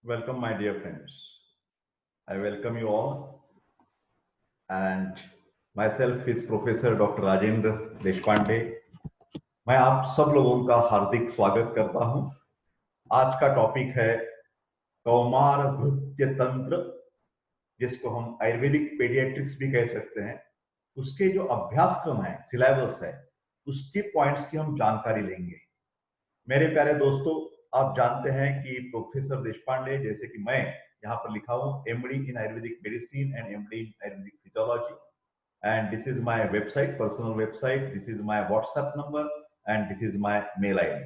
Welcome, my dear friends. I welcome you all, and myself is Professor Dr. Rajendra Deshpande. मैं आप सब लोगों का हार्दिक स्वागत करता हूं. आज का टॉपिक है कौमार भृत्य तंत्र, जिसको हम आयुर्वेदिक पेडियाट्रिक्स भी कह सकते हैं. उसके जो अभ्यासक्रम है, सिलेबस है, उसके पॉइंट्स की हम जानकारी लेंगे. मेरे प्यारे दोस्तों, आप जानते हैं कि प्रोफेसर देशपांडे, जैसे कि मैं यहाँ पर लिखा हूँ, MD in Ayurvedic medicine and MD in Ayurvedic physiology, and this is my website, personal website. This is my WhatsApp number and this is my mail ID.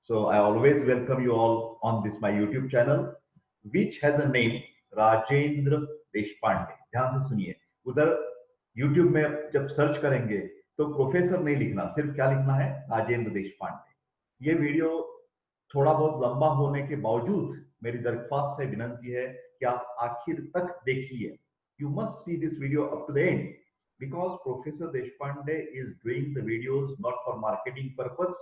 So I always welcome you all on this my YouTube channel, which has a name Rajendra Deshpande. ध्यान से सुनिए, उधर YouTube में जब search करेंगे तो professor नहीं लिखना, सिर्फ क्या लिखना है, राजेंद्र देशपांडे. ये वीडियो थोड़ा बहुत लंबा होने के बावजूद मेरी दरख्वास्त है, विनंती है कि आप आखिर तक देखिए. You must see this video up to the end, because professor Deshpande is doing the videos not for marketing purpose.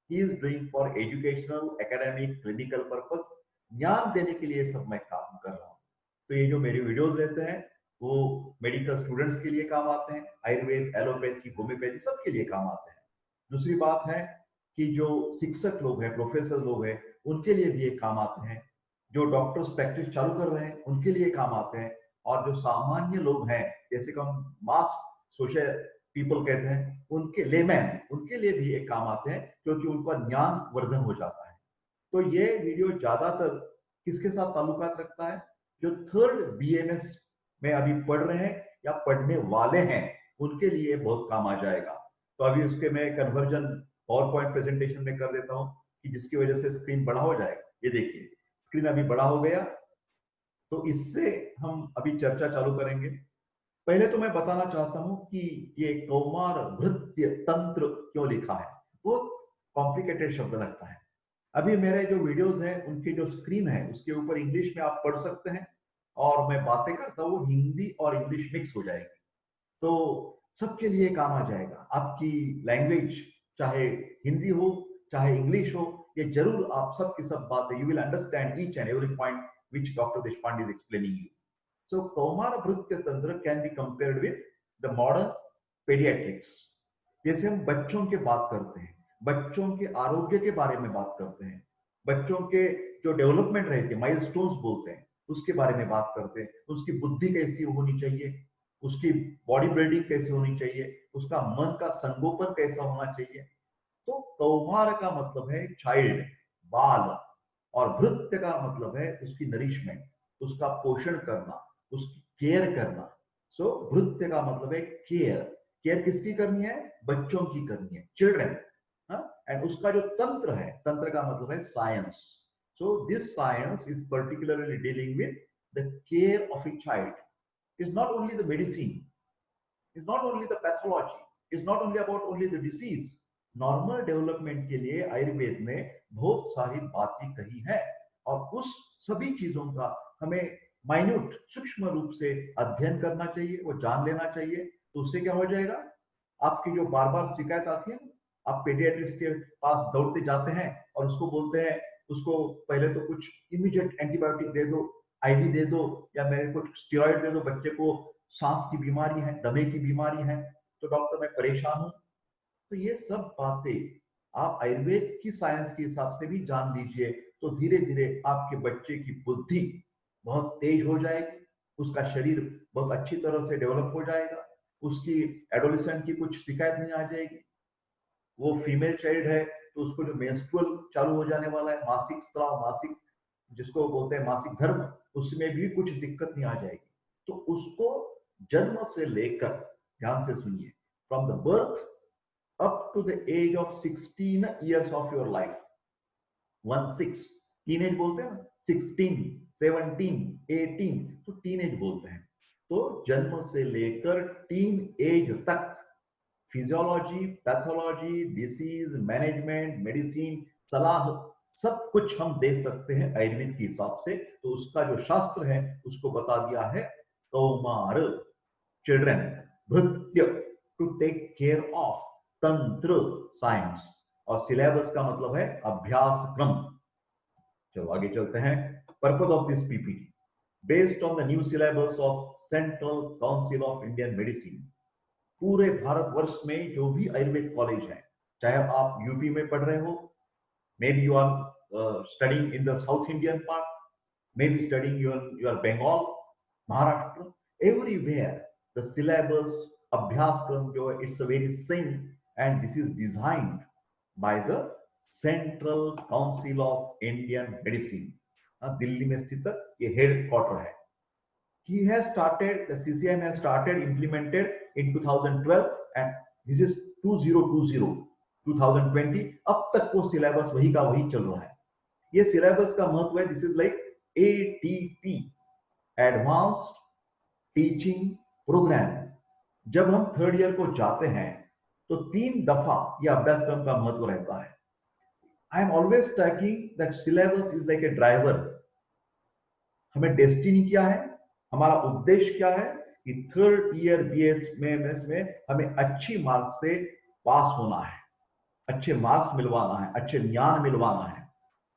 He is doing for educational, academic, clinical purpose. ज्ञान देने के लिए सब मैं काम कर रहा हूँ. तो ये जो मेरी वीडियोज रहते हैं वो मेडिकल स्टूडेंट्स के लिए काम आते हैं, आयुर्वेद, एलोपैथी, होम्योपैथी सबके लिए काम आते हैं. दूसरी बात है कि जो शिक्षक लोग हैं, प्रोफेसर लोग हैं, उनके लिए भी ये काम आते हैं. जो डॉक्टर्स प्रैक्टिस चालू कर रहे हैं उनके लिए काम आते हैं. और जो सामान्य लोग हैं, जैसे कि हम मास सोशल पीपल कहते हैं, उनके लेमैन, उनके लिए भी एक काम आते हैं, क्योंकि उनका ज्ञान वर्धन हो जाता है. तो ये वीडियो ज्यादातर किसके साथ ताल्लुकात रखता है? जो थर्ड बीएमएस में अभी पढ़ रहे हैं या पढ़ने वाले हैं, उनके लिए बहुत काम आ जाएगा. तो अभी उसके मैं कन्वर्जन पावर पॉइंट प्रेजेंटेशन में कर देता हूं कि जिसकी वजह से स्क्रीन बड़ा हो जाएगा. ये देखिए, स्क्रीन अभी बड़ा हो गया. तो इससे हम अभी चर्चा चालू करेंगे. पहले तो मैं बताना चाहता हूं कि ये कौमार भृत्य तंत्र क्यों लिखा है. बहुत कॉम्प्लिकेटेड शब्द लगता है. अभी मेरे जो वीडियोस हैं उनकी जो स्क्रीन है उसके ऊपर इंग्लिश में आप पढ़ सकते हैं, और मैं बातें करता हूँ हिंदी और इंग्लिश मिक्स हो जाएगी. तो सबके लिए काम आ जाएगा. आपकी लैंग्वेज चाहे हिंदी हो चाहे इंग्लिश हो, ये जरूर आप सब की सब बातें, you will understand each and every point which doctor Deshpande is explaining you. So कौमार भृत्य तंत्र can be compared with the modern paediatrics. जैसे हम बच्चों की बात करते हैं, बच्चों के आरोग्य के बारे में बात करते हैं, बच्चों के जो डेवलपमेंट रहते हैं, माइलस्टोन्स बोलते हैं, उसके बारे में बात करते हैं. उसकी बुद्धि कैसी होनी चाहिए, उसकी बॉडी बिल्डिंग कैसी होनी चाहिए, उसका मन का संगोपन कैसा होना चाहिए. तो कौमार का मतलब है चाइल्ड, बाल, और भृत्य का मतलब है उसकी नरिशमेंट, उसका पोषण करना, उसकी केयर करना. सो भृत्य का मतलब है केयर. केयर किसकी करनी है? बच्चों की करनी है, चिल्ड्रन. एंड उसका जो तंत्र है, तंत्र का मतलब है science. So this science is particularly dealing with the care of a child. Is not only the medicine, is not only the pathology, is not only about only the disease. Normal development के लिए आयुर्वेद में बहुत सारी बातें कही है, और उस सभी चीजों का हमें माइन्यूट, सूक्ष्म रूप से अध्ययन करना चाहिए, वो जान लेना चाहिए. तो उससे क्या हो जाएगा, आपकी जो बार बार शिकायत आती है, आप पेडियाट्रिस्ट के पास दौड़ते जाते हैं और उसको बोलते हैं, उसको पहले तो कुछ इमीडिएट एंटीबायोटिक दे दो, आईवी दे दो, या मेरे को स्टेरॉइड दे दो, बच्चे को सांस की बीमारी है, दमे की बीमारी है, तो डॉक्टर मैं परेशान हूं. तो ये सब बातें आप आयुर्वेद की साइंस के हिसाब से भी जान लीजिए, तो धीरे धीरे आपके बच्चे की बुद्धि बहुत तेज हो जाएगी, उसका शरीर बहुत अच्छी तरह से डेवलप हो जाएगा, उसकी एडोलेसेंट की कुछ शिकायत नहीं आ जाएगी. वो फीमेल चाइल्ड है तो उसको जो मेंस्ट्रुअल चालू हो जाने वाला है, मासिक स्त्राव, मासिक जिसको बोलते हैं मासिक धर्म, उसमें भी कुछ दिक्कत नहीं आ जाएगी. तो उसको जन्म से लेकर, ध्यान से सुनिए, from the birth up to the age of 16 years of your life. 16 teenage बोलते हैं ना, 16, 17, 18, तो टीनेज बोलते हैं. तो जन्म से लेकर टीन एज तक physiology, pathology, disease management, medicine, सलाह, सब कुछ हम दे सकते हैं आयुर्वेद के हिसाब से. तो उसका जो शास्त्र है उसको बता दिया है कौमार, चिल्ड्रन, भृत्य, टू टेक केयर ऑफ, तंत्र, साइंस, और सिलेबस का मतलब है अभ्यास क्रम. चलो आगे चलते हैं. purpose of this PPT, based on the new syllabus of Central Council of Indian Medicine, पूरे भारतवर्ष में जो भी आयुर्वेद कॉलेज हैं, चाहे आप यूपी में पढ़ रहे हो, maybe you are studying in the South Indian part, maybe studying your Bengal, Maharashtra, everywhere the syllabus Abhyasakram jo hai, it's a very same, and this is designed by the Central Council of Indian Medicine. Delhi में स्थित ये headquarter है. He has started, the CCM has started, implemented in 2012, and this is 2020, 2020. अब तक वो syllabus वही का वही चल रहा है. ये सिलेबस का महत्व है, this is like ATP, advanced teaching programme. जब हम थर्ड ईयर को जाते हैं तो 3 दफा यह अभ्यासक्रम का महत्व रहता है. I am always talking that syllabus is like a driver. हमें डेस्टिनी क्या है, हमारा उद्देश्य क्या है कि थर्ड ईयर BS में हमें अच्छी मार्क्स से पास होना है, अच्छे मार्क्स मिलवाना है, अच्छे ज्ञान मिलवाना है.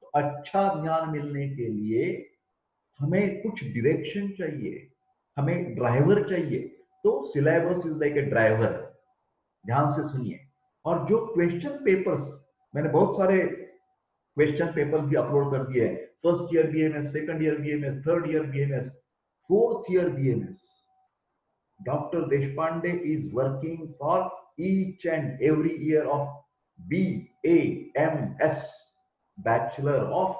तो अच्छा ज्ञान मिलने के लिए हमें कुछ डायरेक्शन चाहिए, हमें ड्राइवर चाहिए. तो syllabus is like a driver. ध्यान से सुनिए. और जो क्वेश्चन पेपर्स, मैंने बहुत सारे क्वेश्चन पेपर्स भी अपलोड कर दिए हैं. First year BMS, second year BMS, third year BMS, fourth year BMS. Dr. Deshpande is working for each and every year of BAMS, Bachelor of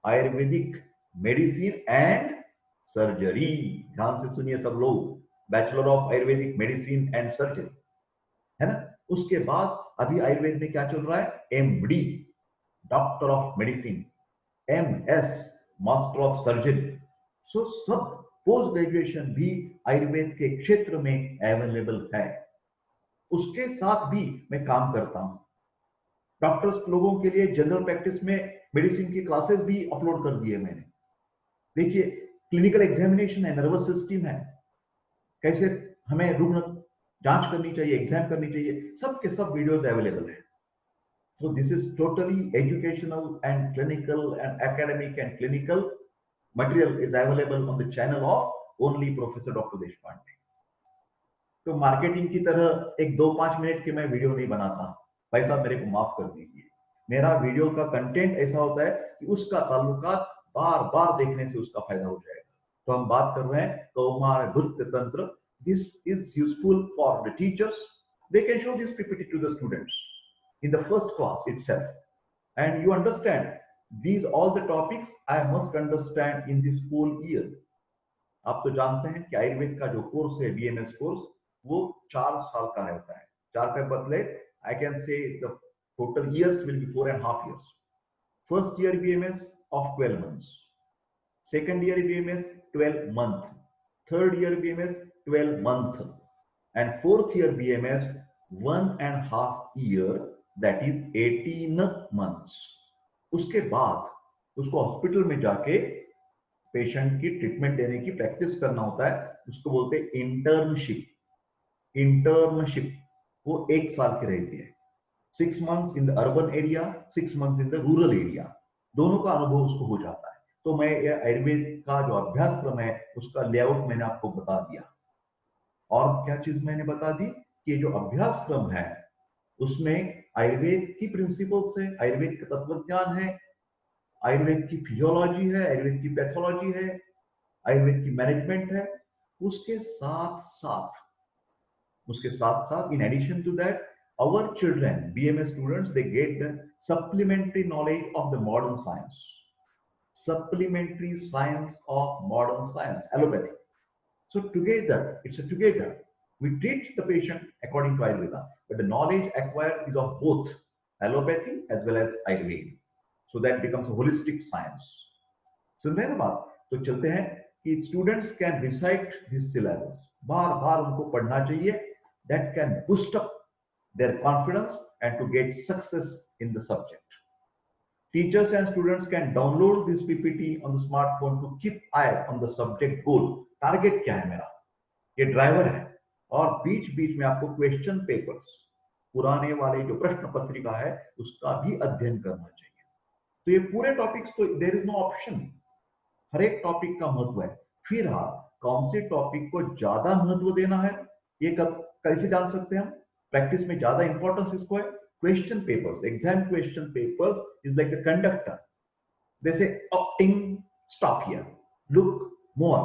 Ayurvedic Medicine and Surgery. ध्यान से सुनिए सब लोग, bachelor of Ayurvedic medicine and surgery है ना. उसके बाद अभी आयुर्वेद में क्या चल रहा है, MD, doctor of medicine, MS, master of surgery. So सब पोस्ट ग्रेजुएशन भी आयुर्वेद के क्षेत्र में अवेलेबल है. उसके साथ भी मैं काम करता हूं. डॉक्टर्स लोगों के लिए जनरल प्रैक्टिस में मेडिसिन की क्लासेस भी अपलोड कर दिए मैंने. देखिए, क्लिनिकल एग्जामिनेशन है, नर्वस सिस्टम है, कैसे हमें रुग्ण जांच करनी चाहिए, एग्जाम करनी चाहिए, सब के सब वीडियोस अवेलेबल है. So this is totally educational and clinical and academic and clinical material is available on the channel of only Professor Dr. Deshpande. तो मार्केटिंग की तरह एक 2-5 मिनट की मैं वीडियो नहीं बनाता, भाई साहब मेरे को माफ कर दीजिए. मेरा वीडियो का कंटेंट ऐसा होता है कि उसका ताल्लुकात बार बार देखने से उसका फायदा हो जाएगा. तो हम बात कर रहे हैं कौमार भृत्य तंत्र. This is useful for the teachers. They can show this PPT to the students in the first class itself, and you understand these all the topics I must understand in this whole year. आप तो जानते हैं कि आयुर्वेद का जो course है BMS course, वो 4 साल का रहता है. 4 के बदले I can say the total years will be 4.5 years. First year BMS of 12 months, second year BMS 12 month, third year BMS 12 month, and fourth year BMS 1.5 year, that is 18 months. उसके बाद उसको हॉस्पिटल में जाके patient की treatment देने की practice करना होता है. उसको बोलते हैं इंटर्नशिप. इंटर्नशिप वो 1 साल की रहती है. 6 months in the urban area, 6 months in the rural area. दोनों का अनुभव उसको हो जाता है. तो मैं ये आयुर्वेद का जो अभ्यासक्रम है उसका लेआउट मैंने आपको बता दिया. और क्या चीज मैंने बता दी कि जो अभ्यासक्रम है उसमें आयुर्वेद की प्रिंसिपल्स है, आयुर्वेद का तत्वज्ञान है, आयुर्वेद की फिजियोलॉजी है, आयुर्वेद की पैथोलॉजी है, आयुर्वेद की मैनेजमेंट है. उसके साथ साथ in addition to that our children, BMS students, they get the supplementary knowledge of the modern science, supplementary science of modern science, allopathy. So together, it's a together. We treat the patient according to Ayurveda, but the knowledge acquired is of both allopathy as well as Ayurveda. So that becomes a holistic science. So then बात तो चलते हैं कि students can recite this syllabus. बार बार उनको पढ़ना चाहिए. That can boost up their confidence and to get success in the subject. Teachers and students can download this PPT on the smartphone to keep eye on the subject goal. Target क्या है मेरा? ये driver है. और बीच बीच में आपको question papers, पुराने वाले जो प्रश्न पत्रिका है उसका भी अध्ययन करना चाहिए. तो ये पूरे टॉपिक्स तो देयर इज नो ऑप्शन. हर एक टॉपिक का महत्व है। फिर हाँ, कौन से टॉपिक को ज्यादा महत्व देना है ये कब कैसे जान सकते हैं हम? प्रैक्टिस में ज्यादा इंपॉर्टेंस इसको है। Question papers, exam question papers is like the conductor. They say, opting, stop here. Look more,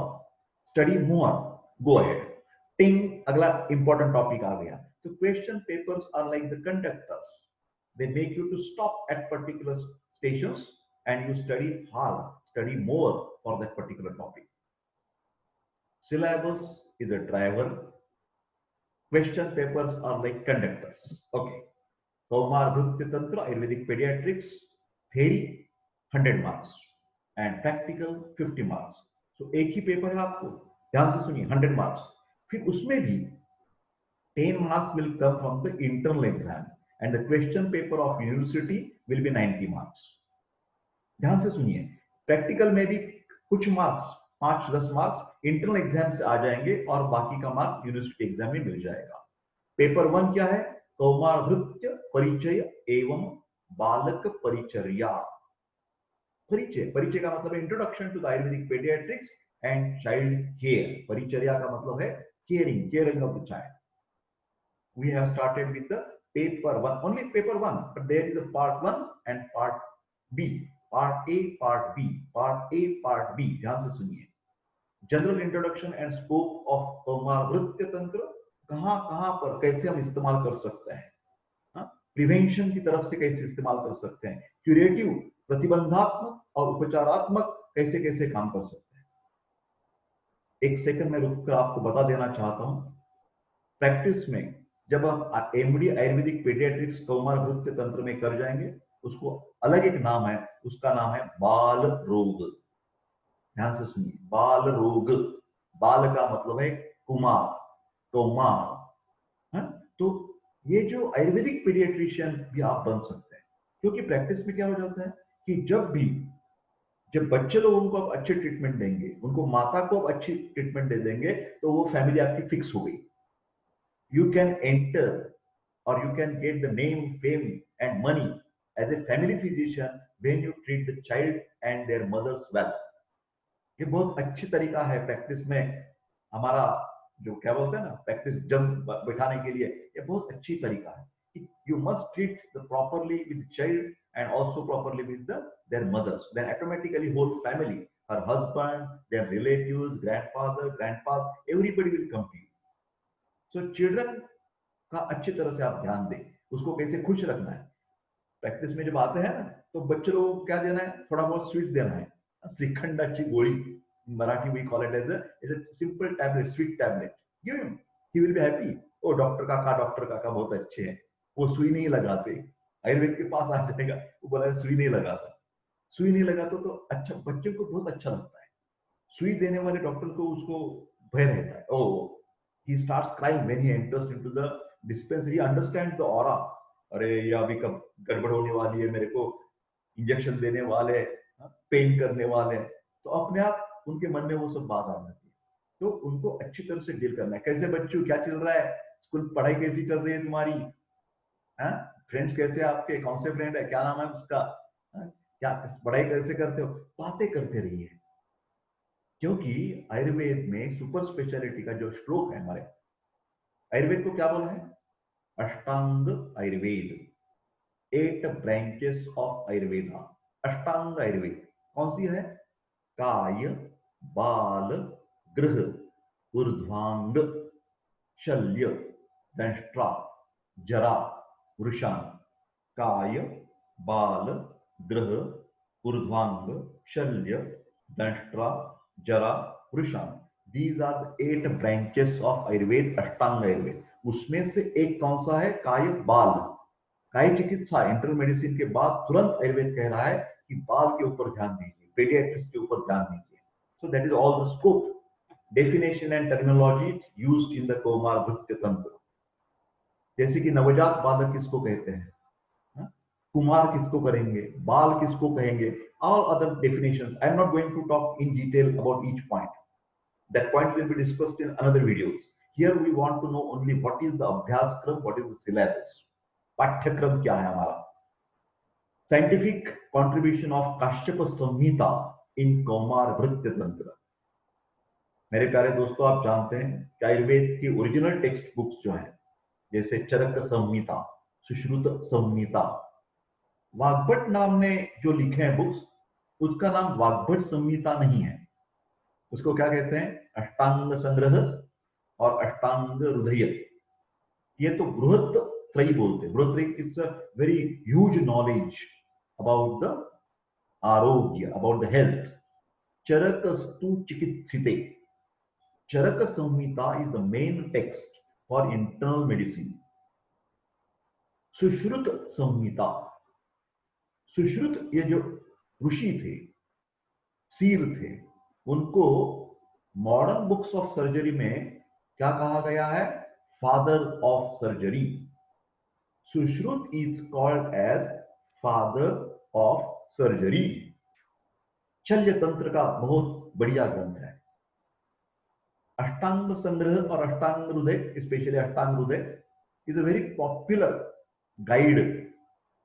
study more, go ahead. Ting, अगला important topic आ गया। तो question papers are like the conductors. They make you to stop at particular stations and you study hard, study more for that particular topic. Syllabus is a driver. Question papers are like conductors. Okay. Kaumar Bhrutya Tantra, Ayurvedic Pediatrics, theory 100 marks and practical 50 marks. So एक ही paper है आपको, ध्यान से सुनिए, 100 marks. फिर उसमें भी 10 marks will come from the internal exam and the question paper of university will be 90 marks. ध्यान से सुनिए, प्रैक्टिकल में भी कुछ मार्क्स 5-10 मार्क्स इंटरनल एग्जाम से आ जाएंगे और बाकी का मार्क यूनिवर्सिटी एग्जाम में मिल जाएगा। पेपर 1 क्या है? कौमारभृत्य परिचय एवं बालक परिचर्या। परिचय, परिचय का मतलब है introduction to the Ayurvedic paediatrics and child care. परिचर्या का मतलब है caring of the child. We have started with the paper 1, only paper 1, but there is a part 1 and part B, part A, part B, part A, part B. ध्यान से सुनिए। General introduction and scope of कौमारभृत्य तंत्र, कहां पर कैसे हम इस्तेमाल कर सकते हैं, प्रिवेंशन की तरफ से कैसे इस्तेमाल कर सकते हैं, क्यूरेटिव, प्रतिबंधात्मक और उपचारात्मक कैसे कैसे काम कर सकते हैं। एक सेकंड में रुककर आपको बता देना चाहता हूं, प्रैक्टिस में जब हम एमडी आयुर्वेदिक पेडियाट्रिक्स कौमारभृत्य तंत्र में कर जाएंगे, उसको अलग एक नाम है, उसका नाम है बाल रोग। ध्यान से सुनिए, बाल रोग। बाल का मतलब है कुमार, कौमार। तो ये जो आयुर्वेदिक पीडियाट्रिशियन भी आप बन सकते हैं, क्योंकि प्रैक्टिस में क्या हो जाता है कि जब बच्चे लोग उनको आप अच्छे ट्रीटमेंट देंगे, उनको माता को आप अच्छी ट्रीटमेंट दे देंगे, तो वो फैमिली आपकी फिक्स हो गई। यू कैन एंटर और you can get the name, fame and money as a family physician when you treat the child and their mothers well. ये बहुत अच्छी तरीका है प्रैक्टिस में हमारा, जो क्या बोलते हैं ना, प्रैक्टिस जम बैठाने के लिए ये बहुत अच्छी तरीका है। You must treat the properly with child and also properly with their mothers, then automatically whole family, her husband, their relatives, grandfather, grandpas, everybody will come to you. So children का अच्छी तरह से आप ध्यान दें, उसको कैसे खुश रखना है। प्रैक्टिस में जब आते हैं ना, तो बच्चे लोगों को क्या देना है? थोड़ा बहुत स्वीट देना है, श्रीखंडाची गोळी, Marathi we call it as a simple tablet, sweet tablet. Give him, he will be happy. Oh doctor काका बहुत अच्छे हैं, वो सुई नहीं लगाते। आयुर्वेद के पास आ जाएगा, वो बोला सुई नहीं लगाता, सुई नहीं लगाता तो अच्छा, बच्चे को बहुत अच्छा लगता है। सुई देने वाले डॉक्टर को उसको भय रहता है। ओ, he starts crying when he enters into the dispensary, he understands the aura. अरे ये अभी कब गड़बड़ होने वाली है, मेरे को इंजेक्शन देने वाले, पेन करने वाले, तो अपने आप उनके मन में वो सब बात आ जाती है। तो उनको अच्छी तरह से डील करना है। कैसे बच्चों, क्या चल रहा है, स्कूल पढ़ाई कैसी चल रही है तुम्हारी, फ्रेंड्स कैसे आपके, कौन से फ्रेंड है, क्या नाम है उसका, क्या पढ़ाई कैसे करते हो, बातें करते रहिए। क्योंकि आयुर्वेद में सुपर स्पेशलिटी का जो श्लोक है, हमारे आयुर्वेद को क्या बोला है? अष्टांग आयुर्वेद, 8 ब्रांचेस ऑफ आयुर्वेदा। अष्टांग आयुर्वेद कौन सी है? काय, बाल, गृह, ऊर्ध्वांग, शल्य, दंष्ट्रा, जरा, वृषाण। काय, बाल, गृह, ऊर्ध्वांग, शल्य, दंष्ट्रा, जरा, वृषाण। These are the 8 branches of Ayurveda, Ashtanga Ayurveda. उसमें से एक कौन सा है? काय, बाल। काय चिकित्सा, इंटरनल मेडिसिन के बाद तुरंत आयुर्वेद कह रहा है कि बाल के ऊपर ध्यान दीजिए, पेडियाट्रिक्स के ऊपर ध्यान दीजिए। So that is all the scope, definition and terminology used in the कौमारभृत्य तंत्र। जैसे कि नवजात बालक किसको कहते हैं, कुमार किसको करेंगे, बाल किसको कहेंगे, all other definitions. I am not going to talk in detail about each point. That point will be discussed in another videos. Here we want to know only what is the Abhyas-kram, what is the syllabus. पाठ्यक्रम क्या है हमारा। Scientific contribution of Kashyapa Samhita इन कौमार भृत्य तंत्र। मेरे प्यारे दोस्तों, आप जानते हैं कि आयुर्वेद की ओरिजिनल टेक्स्ट बुक्स जो हैं, जैसे चरक संहिता, सुश्रुत संहिता, वाग्भट नाम ने जो लिखे हैं बुक्स, उसका नाम वाग्भट संहिता नहीं है। उसको क्या कहते हैं? अष्टांग संग्रह और अष्टांग हृदय। ये तो बृहत त्रयी बोलते हैं। Brihat Trayi is a very huge knowledge about the arogya, about the health. Charaka स्तु चिकित्सिते, Charaka Samhita is the main text for internal medicine. Sushruta Samhita, Sushruta ये जो ऋषि थे, सीर थे, उनको मॉडर्न बुक्स ऑफ सर्जरी में क्या कहा गया है? Father of surgery. Sushruta is called as father of surgery. शल्य तंत्र का बहुत बढ़िया ग्रंथ है। अष्टांग संग्रह और अष्टांग हृदय, specially Ashtanga Hridaya, is a very popular guide,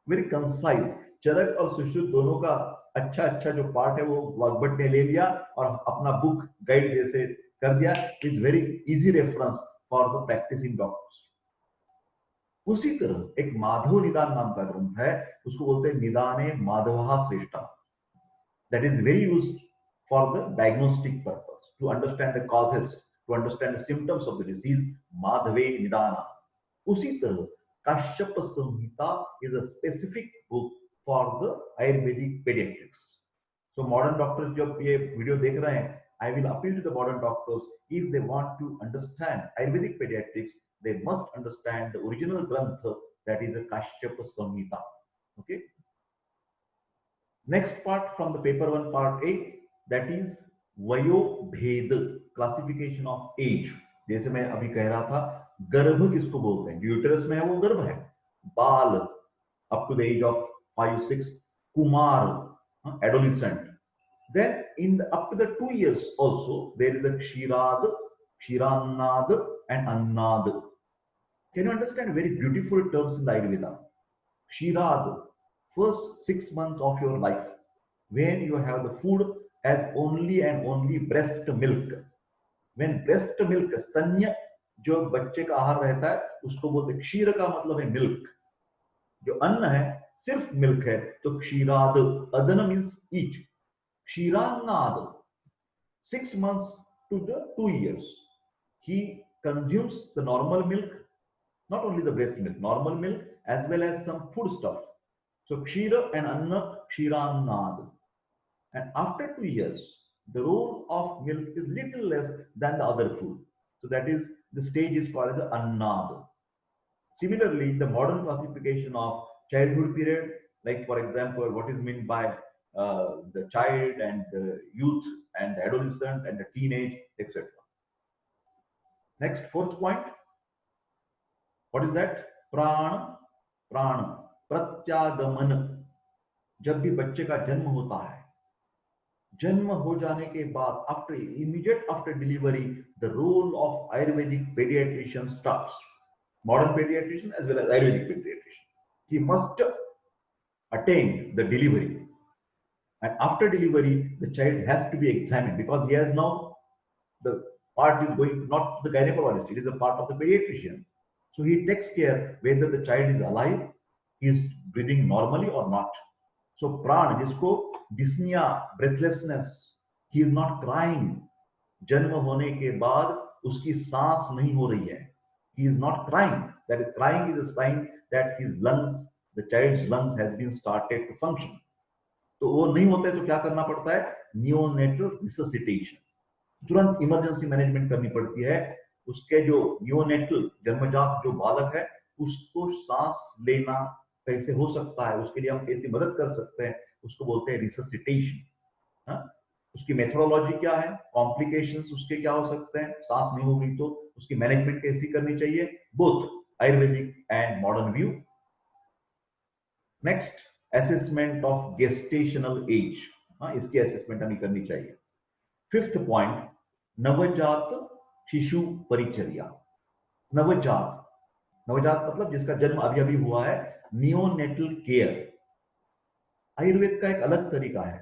very concise. Charaka और सुश्रुत दोनों का अच्छा अच्छा जो पार्ट है वो वाग्भट ने ले लिया और अपना बुक गाइड जैसे कर दिया। Is very easy reference for the practising doctors. उसी तरह एक माधव निदान नाम का ग्रंथ है, उसको बोलते हैं निदाने माधव श्रेष्ठा। That is very used for the diagnostic purpose, to understand the causes, to understand the symptoms of the disease, माधवे निदाना। उसी तरह Kashyapa Samhita is a specific book for the Ayurvedic paediatrics. So modern doctors जब ये वीडियो देख रहे हैं, I will appeal to the modern doctors, if they want to understand Ayurvedic pediatrics, they must understand the original Granth, that is the Kashyapa Samhita. Okay. Next part from the paper 1 part A, that is Vayo Bhed, classification of age. जैसे मैं अभी कह रहा था, गर्भ किसको बोलते हैं? यूटरस में है वो गर्भ है। बाल up to the age of 5-6, Kumar, adolescent. Then up to the 2 years also there is a Kshirad, Kshiranad and Annad. Can you understand very beautiful terms in the Ayurveda? Kshirad, first 6 months of your life, when you have the food as only and only breast milk. When breast milk, स्तन्य जो बच्चे का आहार रहता है उसको बोलते हैं। क्षीर का मतलब है मिल्क, जो अन्न है सिर्फ मिल्क है, तो क्षीराद, अदन means eat. Kshiranad, 6 months to the 2 years, he consumes the normal milk, not only the breast milk, normal milk as well as some food stuff. So Kshira and Anna, Kshiranad. And after 2 years, the role of milk is little less than the other food. So that is, the stage is called as Annad. Similarly, the modern classification of childhood period, like for example, what is meant by the child and the youth and the adolescent and the teenage, etc. Next, fourth point. What is that? प्राण, प्राण, प्रत्यागमन। जब भी बच्चे का जन्म होता है, जन्म हो जाने के बाद, after immediate after delivery, the role of Ayurvedic pediatrician starts. Modern pediatrician as well as Ayurvedic pediatrician. He must attain the delivery. And after delivery, the child has to be examined, because he has now, the part is going not to the gynecologist, it is a part of the pediatrician. So he takes care whether the child is alive, he is breathing normally or not. So pran, जिसको dyspnea, breathlessness, he is not crying. जन्म होने के बाद उसकी सांस नहीं हो रही है. He is not crying. That is, crying is a sign that his lungs, the child's lungs has been started to function. तो वो नहीं होता है तो क्या करना पड़ता है? नियोनेटल रिससिटेशन, तुरंत इमरजेंसी मैनेजमेंट करनी पड़ती है। उसके जो नियोनेटल जन्मजात जो बालक है उसको सांस लेना कैसे हो सकता है, उसके लिए हम कैसी मदद कर सकते हैं, उसको बोलते हैं रिससिटेशन। उसकी मेथोडोलॉजी क्या है, कॉम्प्लिकेशंस उसके क्या हो सकते हैं, सांस नहीं होगी तो उसकी मैनेजमेंट कैसी करनी चाहिए, both Ayurvedic and modern view. Next, assessment of gestational age, इसकी असेसमेंट हमें करनी चाहिए। फिफ्थ पॉइंट, नवजात शिशु परिचर्या। नवजात, नवजात मतलब जिसका जन्म अभी अभी हुआ है, नियोनेटल केयर। आयुर्वेद का एक अलग तरीका है।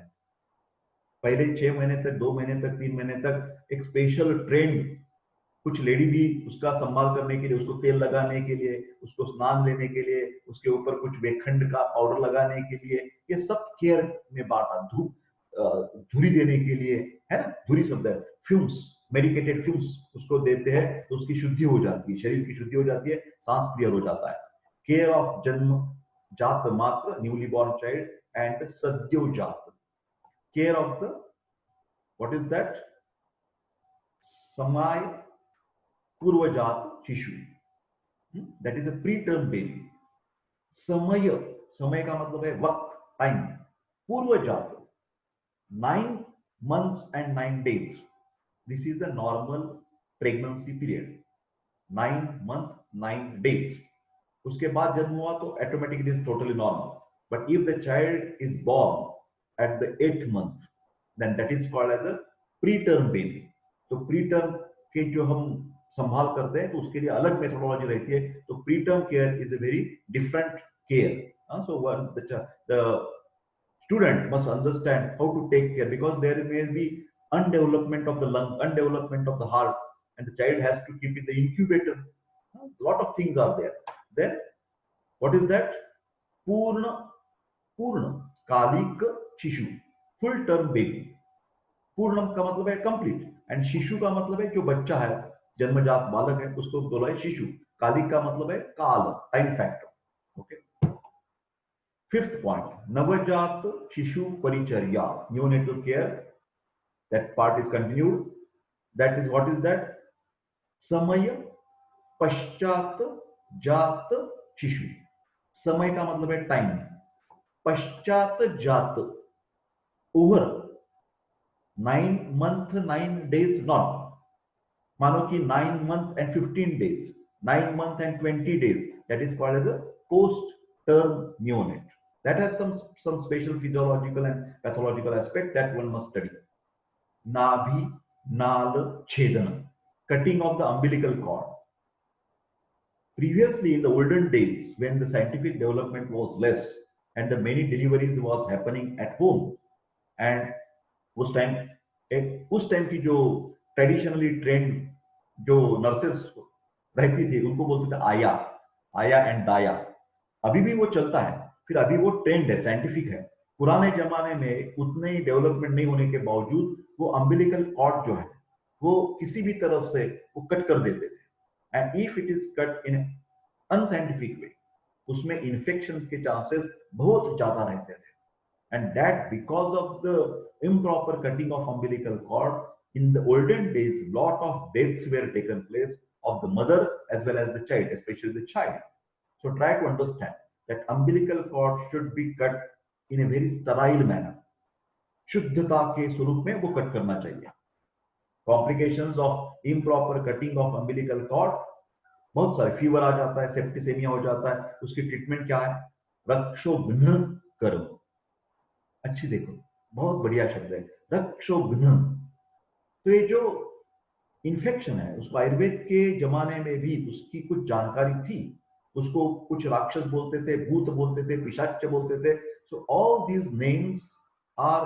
पहले 6 महीने तक, 2 महीने तक, 3 महीने तक एक स्पेशल ट्रेंड कुछ लेडी भी उसका संभाल करने के लिए, उसको तेल लगाने के लिए, उसको स्नान लेने के लिए, उसके ऊपर कुछ वेखंड का पाउडर लगाने के लिए, ये सब केयर में बांटा। धुरी देने के लिए, है ना, धुरी शब्द है, फ्यूम्स, मेडिकेटेड फ्यूम्स उसको देते हैं तो उसकी शुद्धि हो जाती है, शरीर की शुद्धि हो जाती है, सांस क्लियर हो जाता है। केयर ऑफ जन्म जात मात्र, न्यूली बॉर्न चाइल्ड एंड सद्योजात, care of the, what is that, समय पूर्वजात शिशु, that is a preterm baby. समय, समय का मतलब है वक्त, टाइम। पूर्वजात, 9 months and 9 days, this is the normal pregnancy period, 9 month 9 days। उसके बाद जन्म हुआ तो automatically is totally normal. But if the child is born at the 8th month, then that is called as a preterm baby. तो preterm के जो हम संभाल करते हैं तो उसके लिए अलग मेथोडोलॉजी रहती है। तो pre term care is a very different care. So the student must understand how to take care, because there may be undevelopment of the lung, undevelopment of the heart, and the child has to keep in the incubator. A lot of things are there. Then what is that? Purna, Purna Kalik Shishu, full term baby। पूर्णम का मतलब है complete, and शिशु का मतलब है जो बच्चा है, जन्मजात बालक है, उसको बोला है शिशु। कालिक का मतलब है काल, time factor. Okay, 5th point, नवजात शिशु परिचर्या, neonatal care, that part is continued। that is, what is that? समय पश्चात जात शिशु। समय का मतलब है टाइम, पश्चात जात, ओवर 9 month 9 days नॉट। मानो कि 9 month and 15 days, 9 month and 20 days, that is called as a post-term neonate। That has some special physiological and pathological aspect that one must study। Nabhi Nal Chedana, cutting of the umbilical cord। Previously, in the olden days, when the scientific development was less and the many deliveries was happening at home, and उस time की जो traditionally trend जो nurses रहती थी उनको बोलते थे आया, आया एंड दाया। अभी भी वो चलता है, फिर अभी वो ट्रेंड है, साइंटिफिक है। पुराने जमाने में उतने ही डेवलपमेंट नहीं होने के बावजूद वो अम्बिलिकल कॉर्ड जो है वो किसी भी तरफ से वो कट कर देते थे। And if it is cut in unscientific way, उसमें इन्फेक्शन के चांसेस बहुत ज्यादा रहते थे। And that because of the improper cutting of umbilical cord, in the olden days, lot of deaths were taken place of the mother as well as the child, especially the child। So try to understand that umbilical cord should be cut in a very sterile manner। शुद्धता के स्वरूप में वो cut करना चाहिए। Complications of improper cutting of umbilical cord, बहुत सारे, fever आ जाता है, सेप्टिसेमिया हो जाता है। उसकी ट्रीटमेंट क्या है? रक्षोघ्न कर्म। अच्छी देखो, बहुत बढ़िया शब्द है, रक्षोघ्न। तो ये जो इन्फेक्शन है उसको आयुर्वेद के जमाने में भी उसकी कुछ जानकारी थी। उसको कुछ राक्षस बोलते थे, भूत बोलते थे, पिशाच बोलते थे। So all these names are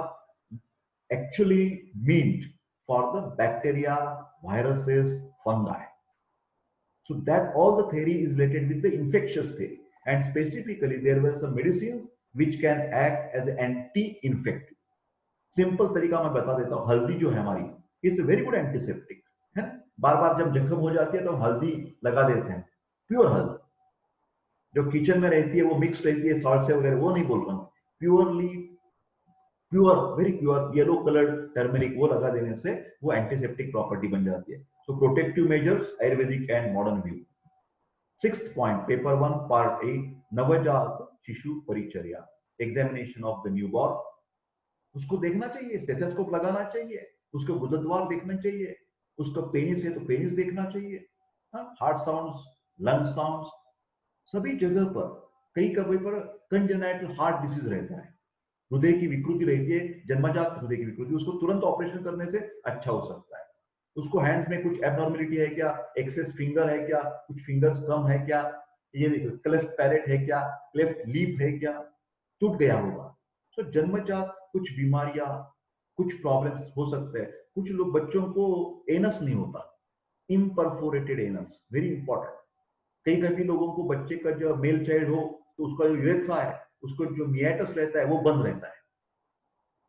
actually meant for the bacteria, viruses, fungi. So that all the theory is related with the infectious theory, and specifically there were some medicines which can act as anti-infective। Simple तरीका मैं बता देता हूँ। हल्दी जो है हमारी, it's very good antiseptic है। बार बार जब जख्म हो जाती है तो हम हल्दी लगा देते हैं, प्योर हल्दी जो किचन में रहती है, वो मिक्स रहती है सॉल्ट से वगैरह, वो नहीं बोल रहा हूँ। Purely pure, very pure yellow coloured turmeric, वो लगा देने से वो एंटीसेप्टिक प्रॉपर्टी बन जाती है। So protective measures, Ayurvedic and modern view. 6th point, paper 1 part 8, नवजात शिशु परिचर्या, एग्जामिनेशन ऑफ द न्यूबॉर्न। उसको देखना चाहिए, स्टेथोस्कोप लगाना चाहिए, उसको गुदद्वार देखना चाहिए, उसका पेनिस है तो पेनिस देखना चाहिए, हार्ट साउंड्स, लंग साउंड्स, सभी जगह पर। कई कभी पर कंजेनाइटल हार्ट डिसीज रहता है, हृदय की विकृति रहती है, जन्मजात हृदय की विकृति, उसको तुरंत ऑपरेशन करने से अच्छा हो सकता है। उसको हैंड्स में कुछ एबनॉर्मेलिटी है क्या, एक्सेस फिंगर है क्या, कुछ फिंगर्स कम है क्या, ये देखो क्लेफ्ट पैलेट है क्या, क्लेफ्ट लीप है क्या, टूट गया होगा। तो जन्मजात कुछ बीमारियां, कुछ प्रॉब्लम्स हो सकते हैं। कुछ लोग बच्चों को एनस नहीं होता, इम्परफोरेटेड एनस, वेरी इंपॉर्टेंट। कई कभी लोगों को बच्चे का जो मेल चाइल्ड हो तो उसका जो यूरेथ्रा है, उसको जो मियाटस रहता है वो बंद रहता है।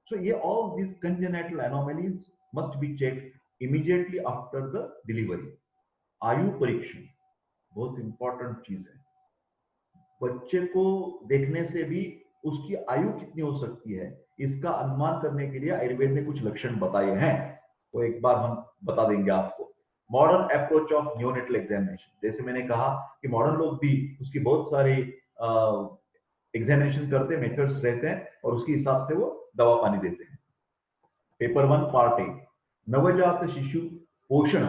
So yeah, all these congenital anomalies must be checked immediately after the delivery. आयु परीक्षण बहुत इंपॉर्टेंट चीज है। बच्चे को देखने से भी उसकी आयु कितनी हो सकती है इसका अनुमान करने के लिए आयुर्वेद ने कुछ लक्षण बताए हैं, वो एक बार हम बता देंगे आपको। Modern approach of neonatal examination, जैसे मैंने कहा कि मॉडर्न लोग भी उसकी बहुत सारे एग्जामिनेशन करते हैं, मेथड्स रहते हैं और उसके हिसाब से वो दवा पानी देते हैं। पेपर 1 पार्ट ए, नवजात शिशु पोषण,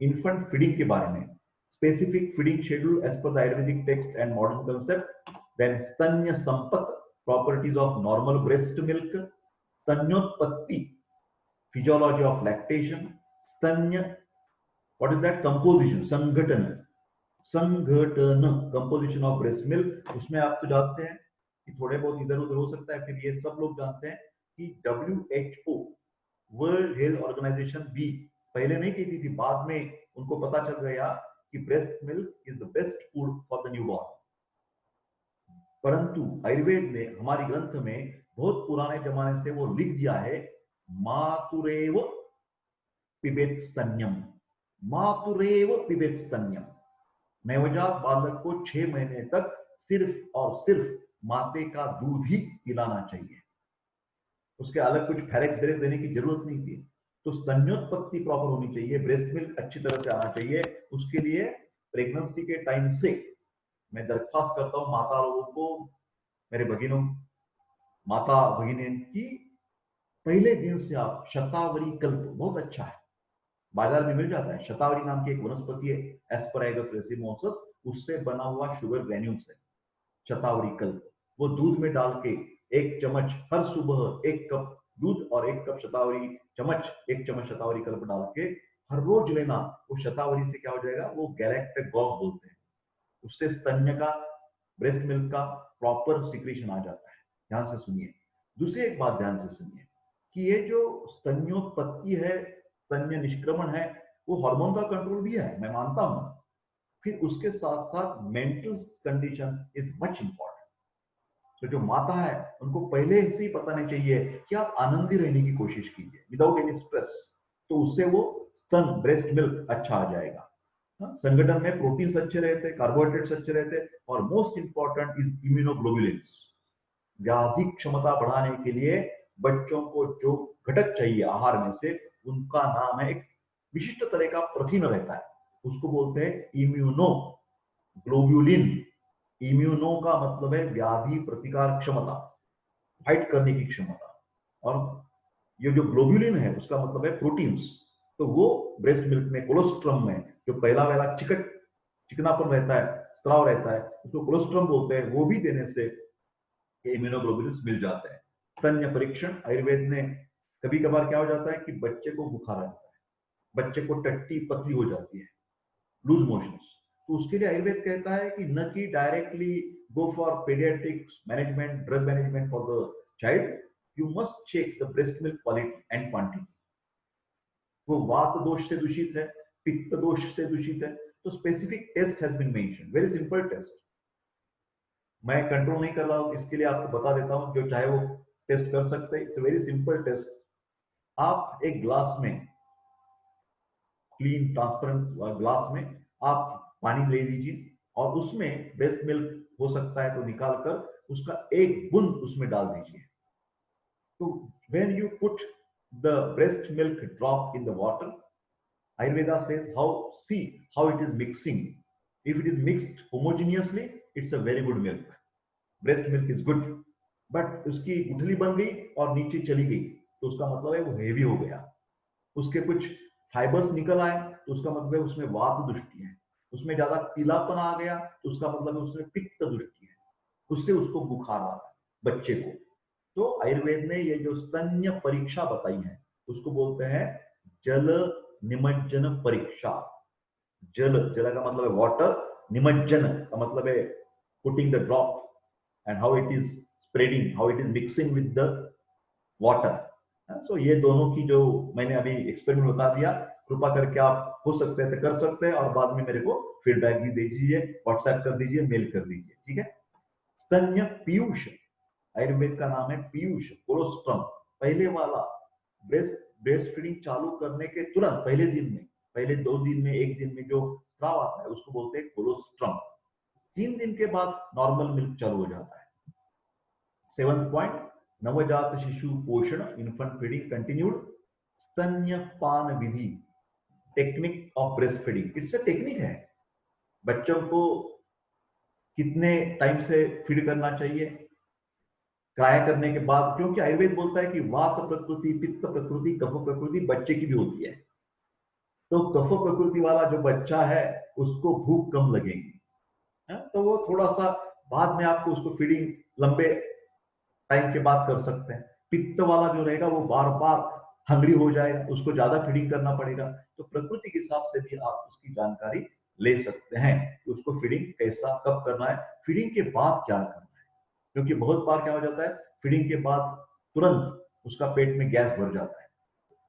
इन्फेंट फीडिंग के बारे में, specific feeding schedule as per the Ayurvedic text and modern concept, then स्तन्य संपत, properties of normal breast milk, स्तन्योत्पत्ति, फिजियोलॉजी ऑफ लैक्टेशन, स्तन्य, व्हाट इज दैट, कंपोजिशन, संगठन, कंपोजिशन ऑफ ब्रेस्ट मिल्क। उसमें आप तो जानते हैं कि थोड़े बहुत इधर उधर हो सकता है, फिर ये सब लोग जानते हैं कि WHO, वर्ल्ड हेल्थ ऑर्गेनाइजेशन भी पहले नहीं कहती थी, बाद में उनको पता चल गया कि breast milk is the best food for the newborn. परंतु आयुर्वेद ने हमारी ग्रंथ में बहुत पुराने जमाने से वो लिख दिया है, मातुरेव पिबेत स्तन्यम, मातुरेव पिबेत स्तन्यम। नवजात बालक को 6 महीने तक सिर्फ और सिर्फ माते का दूध ही पिलाना चाहिए, उसके अलग कुछ फैरेक्स ब्रेस्ट देने की जरूरत नहीं थी। तो स्तन्योत्पत्ति प्रॉपर होनी चाहिए, ब्रेस्ट मिल्क अच्छी तरह से आना चाहिए। उसके लिए प्रेगनेंसी के टाइम से मैं दरख्वास्त करता हूं माता लोगों को, मेरे भगिनों, माता भगिनी की, पहले दिन से आप शतावरी कल्प, बहुत अच्छा है, बाजार में मिल जाता है, शतावरी नाम की एक वनस्पति है, एस्परागस रेसिमोसस, उससे बना हुआ शुगर ग्रेन्यूल्स है शतावरी कल्प। वो दूध में डाल के 1 चम्मच हर सुबह, 1 कप दूध और 1 कप शतावरी, 1 चम्मच शतावरी कल्प डाल के हर रोज लेना। वो शतावरी से क्या हो जाएगा, वो गैलेक्टोकॉक बोलते हैं, उससे स्तन्य का, ब्रेस्ट मिल्क का प्रॉपर सिक्रेशन आ जाता है। ध्यान से सुनिए। दूसरी एक बात ध्यान से सुनिए कि ये जो स्तन्योत्पत्ति है, स्तन्य निष्क्रमण है, वो हार्मोन का कंट्रोल भी है, मैं मानता हूं। फिर उसके साथ साथ mental condition is much important. तो जो माता है उनको पहले से ही पता नहीं चाहिए कि आप आनंदी रहने की कोशिश कीजिए विदाउट एनी स्ट्रेस, तो उससे वो स्तन, ब्रेस्ट मिल्क अच्छा आ जाएगा। संगठन में प्रोटीन्स अच्छे रहते, कार्बोहाइड्रेट्स अच्छे रहते, और मोस्ट इंपॉर्टेंट इज इम्यूनोग्लोबुलिन्स। व्याधि क्षमता बढ़ाने के लिए बच्चों को जो घटक चाहिए आहार में से, उनका नाम है, एक विशिष्ट तरह का प्रोटीन रहता है, उसको बोलते हैं इम्यूनोग्लोबुलिन। इम्यूनो का मतलब है व्याधि प्रतिकार क्षमता, फाइट करने की क्षमता, और ये जो ग्लोबुलिन है उसका मतलब है प्रोटीन्स। तो वो ब्रेस्ट मिल्क में, कोलोस्ट्रम में, जो पहला वाला चिकनापन रहता है, स्त्राव रहता है, उसको कोलोस्ट्रम बोलते हैं, वो भी देने से इम्यूनोग्लोबुलिन मिल जाते हैं। स्तन्य परीक्षण, आयुर्वेद ने, कभी कभार क्या हो जाता है कि बच्चे को बुखार आ जाता है, बच्चे को टट्टी पतली हो जाती है, लूज मोशंस, तो उसके लिए आयुर्वेद कहता है कि न कि directly go for paediatrics management, drug management for the child, you must check the breast milk quality and quantity. वो वात दोष से दूषित है, पित्त दोष से दूषित है, तो specific test has been mentioned, very simple test. मैं कंट्रोल नहीं कर रहा हूं, इसके लिए आपको बता देता हूं, जो चाहे वो टेस्ट कर सकते हैं। It's very simple test. आप एक ग्लास में, क्लीन ट्रांसपेरेंट ग्लास में आप पानी ले लीजिए, और उसमें ब्रेस्ट मिल्क हो सकता है तो निकाल कर उसका 1 बूंद उसमें डाल दीजिए। तो when you put the breast milk drop in the water, Ayurveda says how it is mixing. If it is mixed homogeneously, it's a very good milk. Breast milk is good. But उसकी गुठली बन गई और नीचे चली गई, तो उसका मतलब है वो हेवी हो गया। उसके कुछ फाइबर्स निकल आए, तो उसका मतलब है उसमें वात दृष्टि है। उसमें ज्यादा पीलापन आ गया, तो उसका मतलब है उसमें पित्त दृष्टि है, उससे उसको बुखार आ रहा है बच्चे को। तो आयुर्वेद ने ये जो स्तन्य परीक्षा बताई है, उसको बोलते हैं जल निमज्जन परीक्षा। जल, जल का मतलब है वाटर, निमज्जन का मतलब है putting the drop, and how it is spreading, how it is mixing with the water. So ये दोनों की जो मैंने अभी एक्सपेरिमेंट बता दिया, कृपा करके आप हो सकते हैं तो कर सकते हैं, और बाद में मेरे को फीडबैक भी दे दीजिए, व्हाट्सएप कर दीजिए, मेल कर दीजिए, ठीक है। स्तन्य पीयूष, आयुर्वेद का नाम है पीयूष, कोलोस्ट्रम। पहले वाला ब्रेस्ट ब्रेस्ट फीडिंग चालू करने के तुरंत पहले दिन में, पहले 2 दिन में, 1 दिन में जो स्राव आता है उसको बोलते हैं कोलोस्ट्रम। 3 दिन के बाद नॉर्मल मिल्क चालू हो जाता है। 7th पॉइंट, नवजात शिशु पोषण, इन्फेंट फीडिंग कंटिन्यूड। स्तन्यपान विधि, technique of breast feeding, it's a technique है। बच्चों को कितने टाइम से फीड करना चाहिए, क्राया करने के बाद, क्योंकि आयुर्वेद बोलता है कि वात प्रकृति, पित्त प्रकृति, कफ प्रकृति बच्चे की भी होती है। तो कफ प्रकृति वाला जो बच्चा है उसको भूख कम लगेगी, तो वो थोड़ा सा बाद में आपको उसको फीडिंग लंबे टाइम के बाद कर सकते हैं। पित्त वाला जो रहेगा वो बार बार हंग्री हो जाएगा, उसको ज्यादा फीडिंग करना पड़ेगा। तो प्रकृति के हिसाब से भी आप उसकी जानकारी ले सकते हैं कि उसको फीडिंग कैसा कब करना है, फीडिंग के बाद क्या करना है। क्योंकि बहुत बार क्या हो जाता है, फीडिंग के बाद तुरंत उसका पेट में गैस भर जाता है,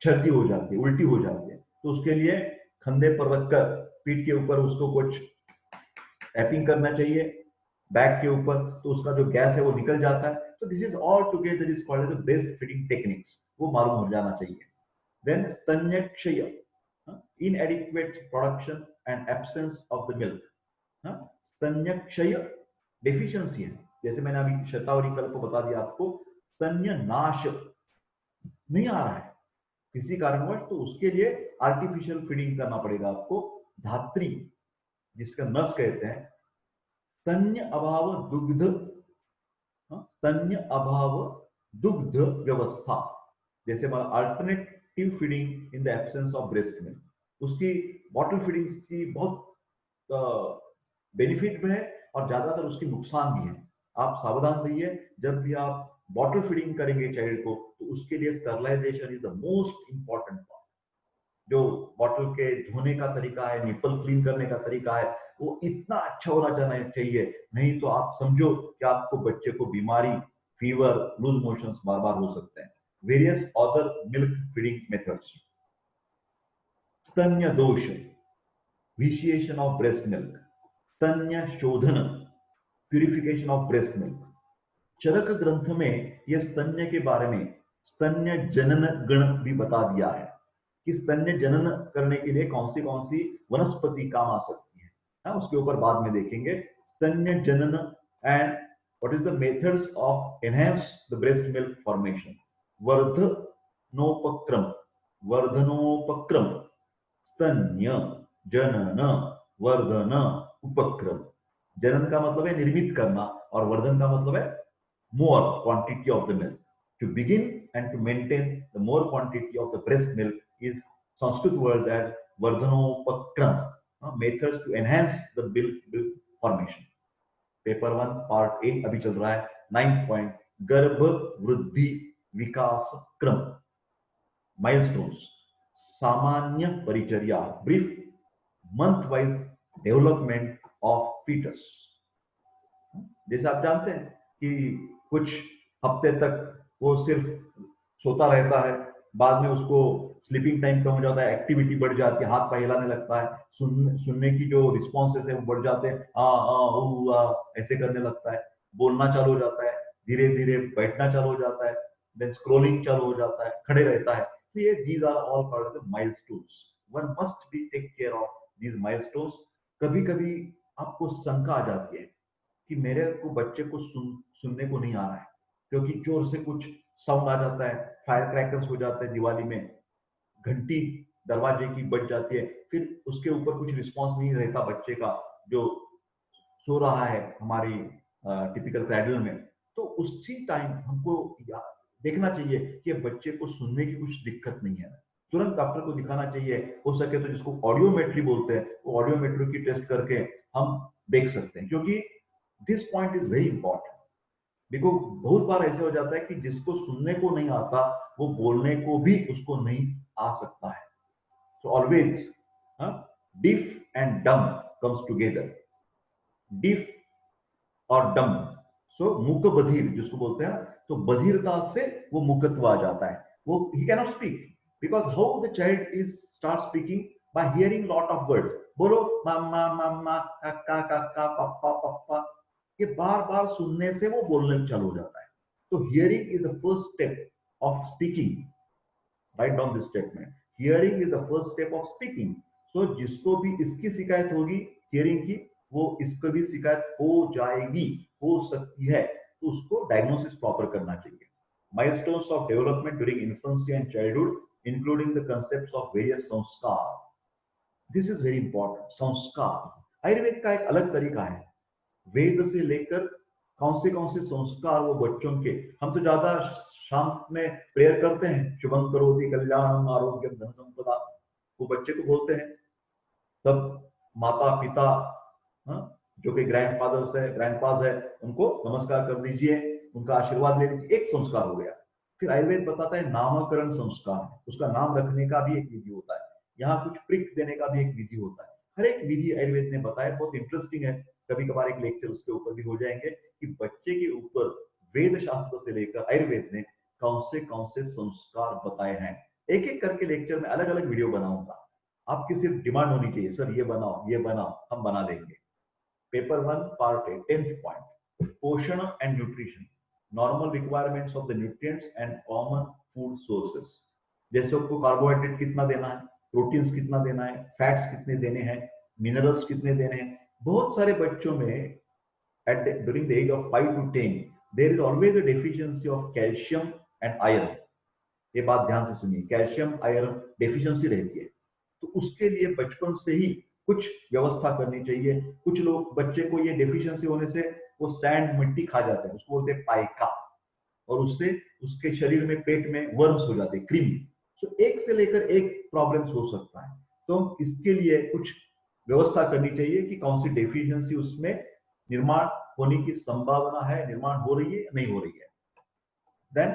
छर्दी हो जाती है, उल्टी हो जाती है। तो उसके लिए कंधे पर रखकर पीठ के ऊपर उसको कुछ टैपिंग करना चाहिए बैक के ऊपर, तो उसका जो गैस है वो निकल जाता है। तो this is all together is called as breast feeding techniques, वो मालूम हो जाना चाहिए। देन स्तन्यक्षय, inadequate production and absence of the milk, स्तन्यक्षय डेफिशिएंसी है। जैसे मैंने अभी शतावरी कल्प बता दिया आपको, स्तन्य नाश नहीं आ रहा है किसी कारणवश, तो उसके लिए आर्टिफिशियल फीडिंग करना पड़ेगा आपको। धात्री, जिसका नस कहते हैं, स्तन्य अभाव दुग्ध, स्तन्य अभाव दुग्ध व्यवस्था, जैसे alternative feeding in the absence of breast milk, उसकी बॉटल फीडिंग की बहुत बेनिफिट भी है और ज्यादातर उसके नुकसान भी है। आप सावधान रहिए, जब भी आप बॉटल फीडिंग करेंगे चाइल्ड को, तो उसके लिए sterilisation is the most important part. जो बॉटल के धोने का तरीका है, निपल क्लीन करने का तरीका है, वो इतना अच्छा होना चाहिए, नहीं तो आप समझो कि आपको बच्चे को बीमारी, फीवर, लूज मोशंस बार बार हो सकते हैं। Various other milk feeding methods, स्तन्य दोष, विशिएशन ऑफ ब्रेस्ट मिल्क, स्तन्य शोधन, purification of breast milk. Charaka ग्रंथ में यह स्तन्य के बारे में स्तन्य जनन गण भी बता दिया है कि स्तन्य जनन करने के लिए कौन सी वनस्पति काम आ सकती है, उसके ऊपर बाद में देखेंगे। स्तन्य जनन and what is the methods of enhance the breast milk formation. वर्धनोपक्रम, वर्धनोपक्रम, स्तन्य जनन वर्धन उपक्रम। जनन का मतलब है निर्मित करना और वर्धन का मतलब है more quantity of the milk. To begin and to maintain the more quantity of the breast milk is Sanskrit word as Vardhanopakram, methods to enhance the milk formation. Paper 1 part A अभी चल रहा है। 9th point, गर्भ वृद्धि विकास क्रम, milestones, सामान्य परिचर्या, brief month wise development of fetus। जैसे आप जानते हैं कि कुछ हफ्ते तक वो सिर्फ सोता रहता है, बाद में उसको स्लीपिंग टाइम कम हो जाता है, एक्टिविटी बढ़ जाती है, हाथ पाँव हिलाने लगता है, सुनने की जो रिस्पॉन्सेस है वो बढ़ जाते हैं, ऐसे करने लगता है, बोलना चालू हो जाता है, धीरे धीरे बैठना चालू हो जाता है, देन स्क्रोलिंग चालू हो जाता है, खड़े रहता है। तो ये these are all part of the milestones. One must be take care of these milestones. कभी कभी आपको शंका आ जाती है कि मेरे को बच्चे को सुनने को नहीं आ रहा है, क्योंकि जोर से कुछ साउंड आ जाता है, फायर क्रैकर्स हो जाते हैं, दिवाली में घंटी दरवाजे की बज जाती है, फिर उसके ऊपर कुछ रिस्पांस नहीं रहता बच्चे का जो सो रहा है हमारी टिपिकल क्रैडल में। तो उसी टाइम हमको देखना चाहिए कि बच्चे को सुनने की कुछ दिक्कत नहीं है, तुरंत डॉक्टर को दिखाना चाहिए। हो सके तो जिसको ऑडियोमेट्री बोलते हैं, वो ऑडियोमेट्री की टेस्ट करके हम देख सकते हैं, क्योंकि this point is very important. देखो बहुत बार ऐसे हो जाता है कि जिसको सुनने को नहीं आता वो बोलने को भी उसको नहीं आ सकता है। सो ऑलवेज डिफ एंड डम कम्स टुगेदर, डिफ और डम। सो मूक बधिर जिसको बोलते हैं, तो बधिरता से वो मुकत्व आ जाता है, वो he cannot speak because how the child is start speaking by hearing lot of words. बोलो मामा मामा काका काका पापा पापा, ये बार बार सुनने से वो बोलने चालू हो जाता है. तो hearing is the first step of speaking. Right down this statement. Hearing is the first step of speaking. So जिसको भी इसकी शिकायत होगी हियरिंग की, वो इसको भी शिकायत हो जाएगी, हो सकती है, तो उसको डायग्नोसिस प्रॉपर करना चाहिए. Milestones of development during infancy and childhood, including the concepts of various संस्कार. This is very important. संस्कार आयुर्वेद का एक अलग तरीका है. वेद से लेकर कौन से संस्कार वो बच्चों के, हम तो ज्यादा शाम में प्रेयर करते हैं, शुभम करोति कल्याणम आरोग्यम धन संपदा, वो बच्चे को बोलते हैं. तब माता पिता, जो कि ग्रैंडफादर्स है ग्रैंडपास है, उनको नमस्कार कर दीजिए, उनका आशीर्वाद ले लीजिए, एक संस्कार हो गया. फिर आयुर्वेद बताता है नामकरण संस्कार, उसका नाम रखने का भी एक विधि होता है, यहाँ कुछ प्रिक देने का भी एक विधि होता है. हर एक विधि आयुर्वेद ने बताया, बहुत इंटरेस्टिंग है. कभी कभार एक लेक्चर उसके ऊपर भी हो जाएंगे कि बच्चे के ऊपर वेद शास्त्र से लेकर आयुर्वेद ने कौन से संस्कार बताए हैं. एक एक करके लेक्चर में अलग अलग वीडियो बनाऊंगा. आपकी सिर्फ डिमांड होनी चाहिए, सर ये बनाओ, हम बना देंगे. पेपर 1 पार्ट 8 10th पॉइंट, पोषण and nutrition, normal requirements of the nutrients and common food sources. जैसे आपको कार्बोहाइड्रेट कितना देना है, प्रोटीन्स कितना देना है, फैट्स कितने देने हैं, मिनरल्स कितने देने हैं. बहुत सारे बच्चों में during the age of 5 to 10 there is always a deficiency of calcium and iron. ये बात ध्यान से सुनिए, कैल्शियम आयरन डेफिशिएंसी रहती है. तो उसके लिए बचपन से ही कुछ व्यवस्था करनी चाहिए. कुछ लोग बच्चे को ये डेफिशिएंसी होने से वो सैंड मिट्टी खा जाते हैं, उसको बोलते हैं पाइका, और उससे उसके शरीर में पेट में वर्म्स हो जाते हैं, क्रीमी. तो एक से लेकर एक प्रॉब्लम्स हो सकता है. तो इसके लिए कुछ व्यवस्था करनी चाहिए कि कौन सी डेफिशिएंसी उसमें निर्माण होने की संभावना है, निर्माण हो रही है, नहीं हो रही है. देन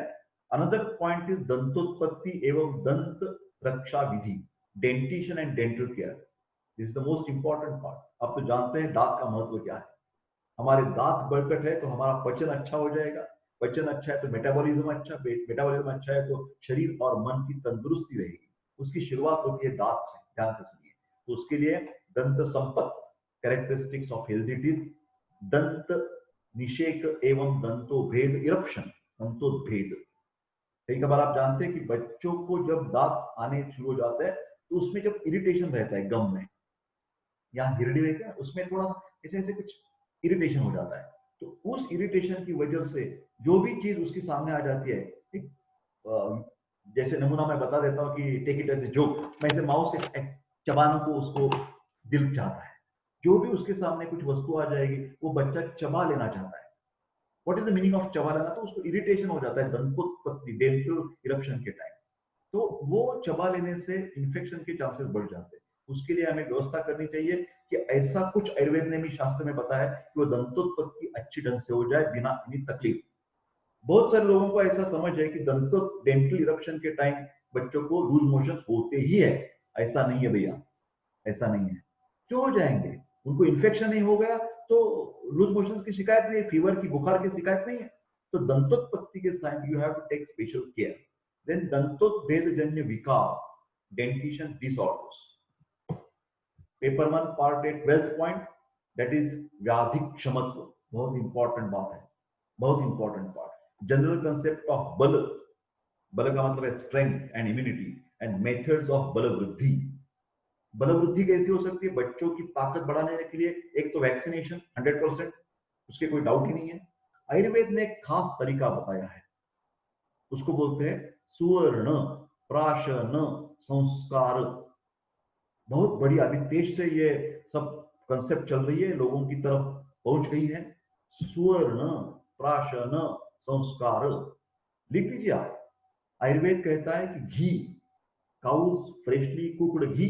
अनदर पॉइंट इज दंतोत्पत्ति एवं दंत रक्षा विधि, dentition and dental care. This is the most important part. आप तो जानते हैं दांत का महत्व क्या है. हमारे दांत बरकट है तो हमारा पचन अच्छा हो जाएगा, पचन अच्छा है तो मेटाबॉलिज्म अच्छा है तो शरीर और मन की तंदुरुस्ती रहेगी. उसकी शुरुआत होती है दांत से, ध्यान से सुनिए. तो उसके लिए दंत संपत्ति, कैरेक्टरिस्टिक्स ऑफ हेल्दी टीथ, दंत निषेक एवं दंतोभेद इरप्शन, दंतोभेद. कई बार आप जानते हैं कि बच्चों को जब दांत आने शुरू हो जाते हैं तो उसमें जब इरिटेशन रहता है गम में, यहाँ हिरडी रहता है, उसमें थोड़ा ऐसे ऐसे कुछ इरिटेशन हो जाता है. तो उस इरिटेशन की वजह से जो भी चीज उसके सामने आ जाती है, ठीक, जैसे नमूना मैं बता देता हूँ कि take it as a joke, मैं इसे माउस से चबाने को उसको दिल चाहता है. जो भी उसके सामने कुछ वस्तु आ जाएगी वो बच्चा चबा लेना चाहता है. What is the meaning of चबा लेना? तो उसको इरिटेशन हो जाता है दंतोत्पत्ति, डेंटल इरप्शन के टाइम. तो वो चबा लेने से इन्फेक्शन के चांसेस बढ़ जाते हैं. उसके लिए हमें व्यवस्था करनी चाहिए कि ऐसा कुछ आयुर्वेद ने भी शास्त्र में बताया है कि वो दंतोत्पत्ति अच्छी ढंग से हो जाए बिना इतनी तकलीफ. बहुत सारे लोगों को ऐसा समझ है कि डेंटल इरप्शन के टाइम बच्चों को लूज मोशन होते ही है. ऐसा नहीं है भैया, ऐसा नहीं है. क्यों हो जाएंगे? उनको इन्फेक्शन नहीं हो गया तो लूज मोशन की शिकायत नहीं है, फीवर की, बुखार की शिकायत नहीं है. तो दंतोत्पत्ति के time you have to take special care. Then दंतोत्भेदजन्य विकार, dentition disorders. Paper 1 part 8 12th point, that is व्याधि क्षमत्व. बहुत इंपॉर्टेंट बात है, बहुत important part. General concept of बल, बल का मतलब है strength and immunity, and methods of बल वृद्धि. बल वृद्धि कैसी हो सकती है? बच्चों की ताकत बढ़ाने के लिए एक तो वैक्सीनेशन 100%, उसके कोई डाउट ही नहीं है. आयुर्वेद ने एक खास तरीका बताया है, उसको बोलते हैं सुवर्ण प्राशन संस्कार. बहुत बढ़िया, अभी तेज से ये सब कंसेप्ट चल रही है, लोगों की तरफ पहुंच गई है. सुवर्ण प्राशन संस्कार लिख लीजिए आप. आयुर्वेद कहता है कि घी, cow's freshly cooked ghee,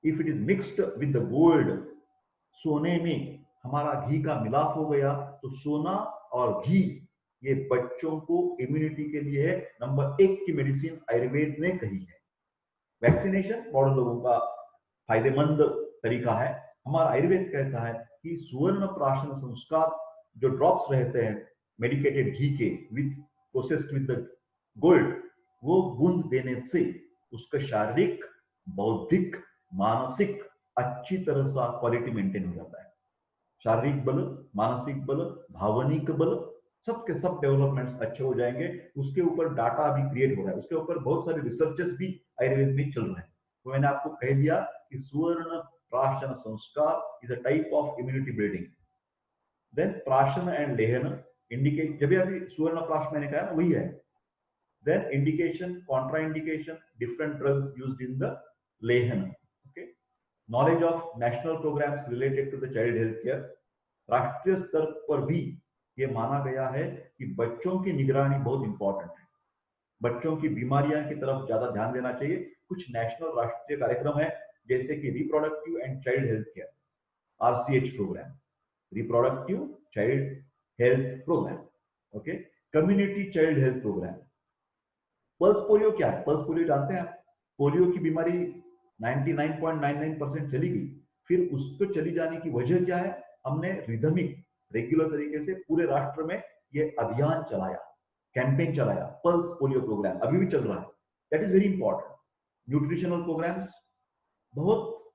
if it is mixed with the gold, सोने में हमारा घी का मिलाप हो गया तो सोना और घी ये बच्चों को इम्यूनिटी के लिए नंबर 1 की मेडिसिन आयुर्वेद ने कही है. वैक्सीनेशन बड़े लोगों का फायदेमंद तरीका है. हमारा आयुर्वेद कहता है कि सुवर्ण प्राशन संस्कार, जो ड्रॉप्स रहते हैं मेडिकेटेड घी के with processed with the gold, वो बूंद देने से उसका शारीरिक, बौद्धिक, मानसिक अच्छी तरह से क्वालिटी मेंटेन हो जाता है। शारीरिक बल, मानसिक बल, भावनिक बल, सबके सब डेवलपमेंट्स अच्छे हो जाएंगे। उसके ऊपर डाटा अभी क्रिएट हो रहा है, उसके ऊपर बहुत सारे रिसर्चेस भी आयुर्वेद में चल रहे हैं। तो मैंने आपको कह दिया कि सुवर्ण प्राशन संस्कार is a type of immunity building. Then प्राशन एंड लेहन इंडिकेट, जब अभी सुवर्ण प्राश मैंने कहा ना वही है। Then indication, contraindication, different drugs used in the Lehan. Okay. Knowledge of national programs related to the child health care. राष्ट्रीय स्तर पर भी ये माना गया है कि बच्चों की निगरानी बहुत इंपॉर्टेंट है। बच्चों की बीमारियां की तरफ ज्यादा ध्यान देना चाहिए। कुछ नेशनल राष्ट्रीय कार्यक्रम है जैसे कि reproductive and child health care, RCH programme, reproductive child health programme, okay, community child health programme. Pulse polio क्या है? पल्स पोलियो जानते हैं आप? पोलियो की बीमारी 99.99% चली गई। फिर उसको चली जाने की वजह क्या है? हमने रिदमिक, रेगुलर तरीके से पूरे राष्ट्र में ये अभियान चलाया, कैंपेन चलाया, पल्स पोलियो प्रोग्राम अभी भी चल रहा है। That is very important. Nutritional programmes, बहुत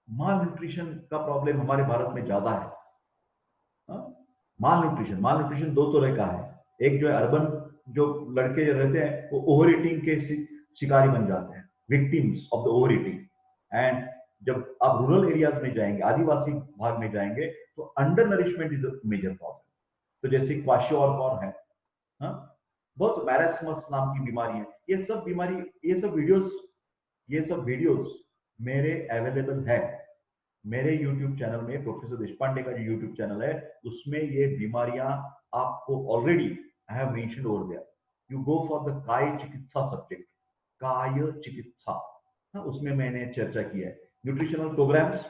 माल न्यूट्रिशन का प्रॉब्लम हमारे भारत में ज्यादा है। माल न्यूट्रिशन दो तरह का है। एक जो है अर्बन, जो लड़के रहते हैं वो ओवर ईटिंग के शिकारी बन जाते हैं, victims of the over eating. And जब आप रूरल एरियाज में जाएंगे, आदिवासी भाग में जाएंगे, तो undernourishment is a major problem. तो जैसे क्वाशियोरकॉर है, बहुत मैरास्मस नाम की बीमारी है। ये सब बीमारी, ये सब वीडियोस मेरे अवेलेबल है मेरे YouTube चैनल में। प्रोफेसर देशपांडे का जो YouTube चैनल है उसमें ये बीमारियां आपको already I have mentioned over there. You go for the काय चिकित्सा सब्जेक्ट, काय चिकित्सा, उसमें मैंने चर्चा की है। Nutritional programmes,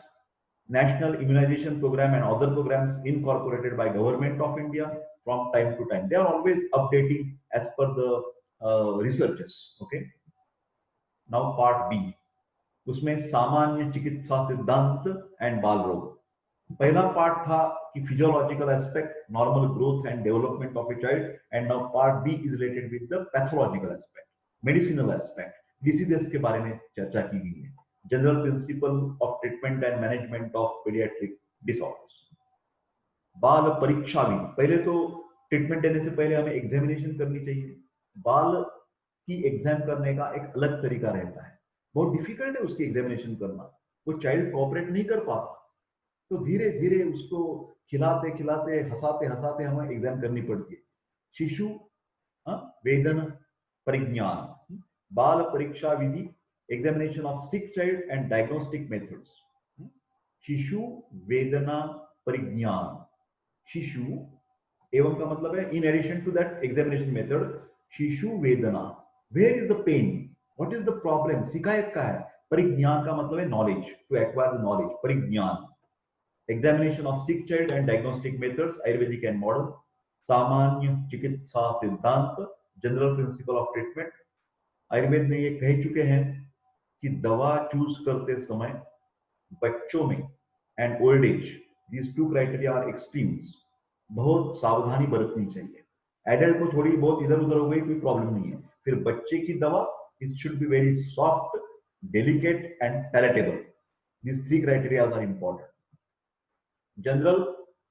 national immunisation programme and other programmes incorporated by government of India from time to time. They are always updating as per the researches. Okay, now part B, उसमें सामान्य चिकित्सा सिद्धांत एंड बाल रोग। पहला पार्ट था कि physiological aspect, normal growth and development of a child, and now part B is related with the pathological aspect, medicinal aspect, diseases के बारे में चर्चा की गई है। General principle of treatment and management of paediatric disorders. बाल परीक्षा भी, पहले तो ट्रीटमेंट देने से पहले हमें एग्जामिनेशन करनी चाहिए। बाल की एग्जाम करने का एक अलग तरीका रहता है, बहुत डिफिकल्ट है उसकी एग्जामिनेशन करना। वो चाइल्ड कोऑपरेट नहीं कर पाता, तो धीरे धीरे उसको खिलाते खिलाते, हंसाते हंसाते हमें एग्जाम करनी पड़ती है। शिशु वेदन परिज्ञान, बाल परीक्षा विधि, examination of sick child and diagnostic methods. शिशु वेदना परिज्ञान, शिशु एवं का मतलब है in addition to that examination method, शिशु वेदना, where is the pain, what is the problem, शिकायत का है। परिज्ञान का मतलब है knowledge, to acquire the knowledge, परिज्ञान। Examination of sick child and diagnostic methods, Ayurvedic and modern. सामान्य चिकित्सा सिद्धांत, general principle of treatment. Ayurveda ने ये कह चुके हैं कि दवा चूज करते समय बच्चों में and old age, these two criteria are extremes, बहुत सावधानी बरतनी चाहिए। एडल्ट को थोड़ी बहुत इधर उधर हो गई कोई प्रॉब्लम नहीं है। फिर बच्चे की दवा, it should be very soft, delicate and palatable. these three criteria are important. General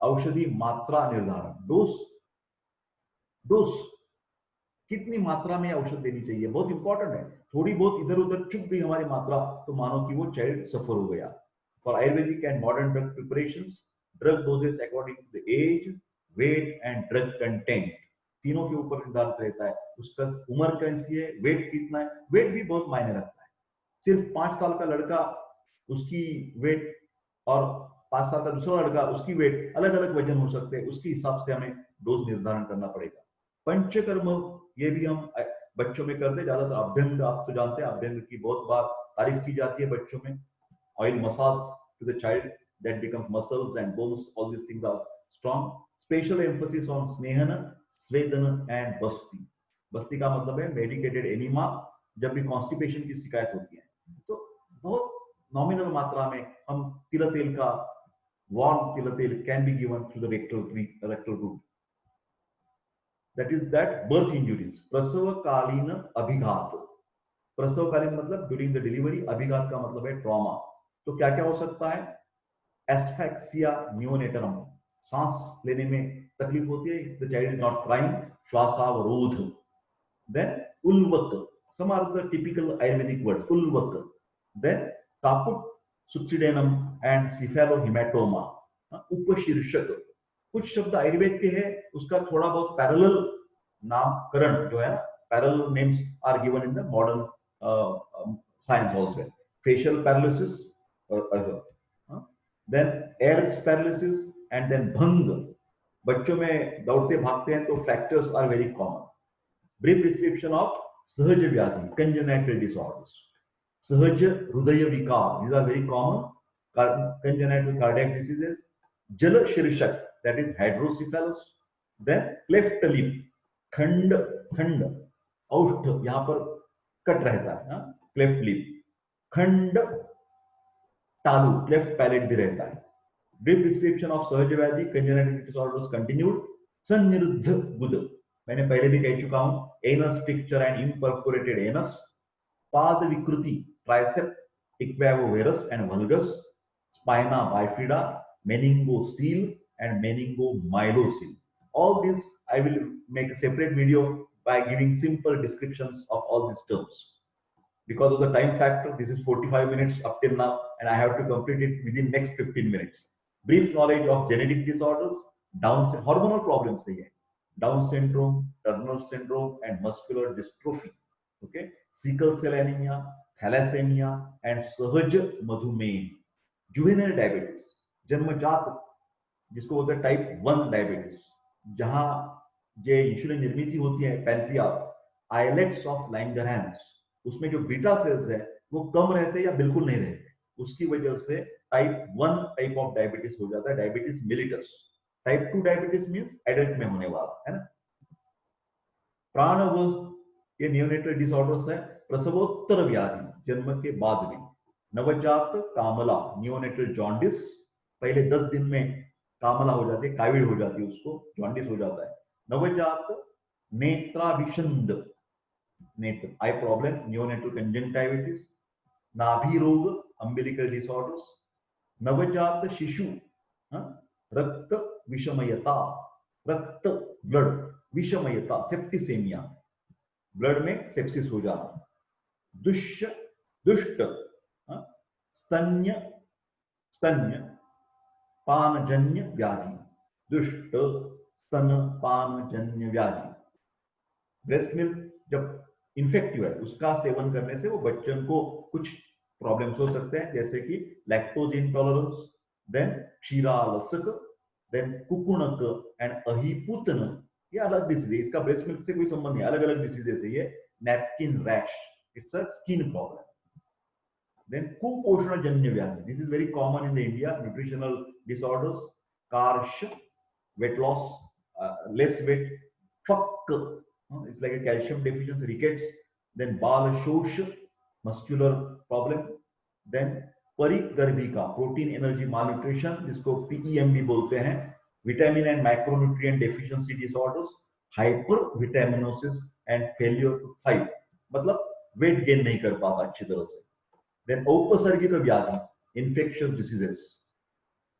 औषधि मात्रा निर्धारण, डोज कितनी मात्रा में औषध देनी चाहिए, बहुत इंपॉर्टेंट है। थोड़ी बहुत इधर उधर चुक गई हमारी मात्रा तो मानो कि वो चाइल्ड सफर हो गया। For Ayurvedic and modern drug preparations, drug doses according to the age, weight and drug content, तीनों के ऊपर निर्धारित रहता है। उसका उम्र कैसी है, वेट कितना है, वेट भी बहुत मायने रखता है। सिर्फ 5 साल का लड़का, उसकी वेट, और 5 साल का दूसरा लड़का, उसकी वेट अलग अलग वजन हो सकते हैं। उसके हिसाब से हमें डोज निर्धारण करना पड़ेगा। पंचकर्म, ये भी हम बच्चों में करते हैं ज्यादातर। अभ्यंग, आप तो जानते हैं अभ्यंग की बहुत बार तारीफ की जाती है बच्चों में। Oil massage to the child that becomes muscles and bones, all these things are strong. Special emphasis on स्नेहन, स्वेदन एंड बस्ती। बस्ती का मतलब है मेडिकेटेड एनिमा, जब भी कॉन्स्टिपेशन की शिकायत होती है तो बहुत नॉमिनल मात्रा में हम तिल तेल का, वार्म तिल तेल can be given through the rectal route. that is that birth injuries, प्रसवकालीन अभिघात. प्रसवकालीन मतलब ड्यूरिंग द डिलीवरी, अभिघात का मतलब है ट्रॉमा. तो क्या क्या हो सकता है? एस्फेक्सिया नियोनेटरम, सांस लेने में तकलीफ होती है, the child is not crying, श्वासावरोध. देन उल्वक, some are the typical Ayurvedic words, ulvak. Then caput succedanum and cephalohematoma, उपशीर्षक. कुछ शब्द आयुर्वेद के हैं, उसका थोड़ा बहुत पैरेलल नामकरण जो है, parallel names are given in the modern science also. Facial paralysis, then Erb's paralysis, and then भंग. बच्चों में दौड़ते भागते हैं तो fractures are very common. Brief description of सहज व्याधि, congenital disorders. सहज हृदय विकार, these are very common. Congenital cardiac diseases. जल शीर्षक, that is hydrocephalus. Then cleft lip, खंड खंड, औष्ठ यहां पर कट रहता है, cleft lip. खंड तालु, cleft palate भी रहता है. Brief description of सहज व्याधि, congenital disorders continued. संनिरुद्ध गुद, मैंने पहले भी कह चुका हूं, anus stricture and imperforated anus. पाद विकृति, talipes equinovarus and valgus. Spina bifida, meningocele and meningomyelocele. All this I will make a separate video by giving simple descriptions of all these terms. Because of the time factor, this is 45 minutes up till now, and I have to complete it within next 15 minutes. Brief knowledge of genetic disorders, Down hormonal problems है ये. Down syndrome, Turner syndrome, and muscular dystrophy. Okay, sickle cell anemia, thalassemia, and सहज मधुमेह. Juvenile diabetes, जन्मजात जिसको बोलते हैं type 1 diabetes, जहां जो इंसुलिन निर्मित होती है पैनक्रियास, आइलेट्स ऑफ लैंगरहैंस, उसमें जो बीटा सेल्स है वो कम रहते हैं या बिल्कुल नहीं रहते. उसकी वजह से टाइप 1 टाइप ऑफ डायबिटीज हो जाता है, diabetes मिलिटस. Type 2 diabetes means adult में होने वाला है ना. प्राणवश, ये नियोनेटल डिसऑर्डर्स है. प्रसवोत्तर व्याधि, जन्म के बाद में. नवजात कामला, नियोनेटल जॉन्डिस, पहले 10 दिन में कामला हो जाती है, काविड हो जाती है, उसको जॉन्डिस हो जाता है. नवजात नेत्राभिषंद, नेत्र आई प्रॉब्लम, नियोनेटल कंजंक्टिविटिस. नाभि रोग, अम्बिलिकल डिसऑर्डर्स. नवजात शिशु, रक्त विषमयता, रक्त ब्लड विषमयता, सेप्टिसेमिया, ब्लड में सेप्सिस हो जाना. दुष्ट स्तन्य स्तन्य पानजन्य व्याधि, दुष्ट स्तन पानजन्य व्याधि. ब्रेस्ट मिल्क जब इन्फेक्टिव है, उसका सेवन करने से वो बच्चों को कुछ प्रॉब्लम्स हो सकते हैं, जैसे कि लैक्टोज इंटॉलरेंस, देन क्षीरालसक, देन कुकुणक एंड अहिपुतन. ये अलग डिसीज है, इसका ब्रेस्ट मिल्क से कोई संबंध नहीं, अलग अलग डिसीजेस है ये. Napkin rash, it's a skin problem. Then कुपोषणजन्य व्याधि, this is very common in the India. Nutritional disorders, कार्श, वेट लॉस, लेस वेट. फक, it's like a calcium deficiency, rickets. Then बाल शोष, मस्कुलर प्रॉब्लम. देन परिगर्भिका, protein energy malnutrition, जिसको PEM भी बोलते हैं. Vitamin and micronutrient deficiency disorders, hypervitaminosis and failure to thrive, मतलब वेट गेन नहीं कर पाता अच्छी तरह से. देन औपसर्गिक व्याधि, infectious diseases.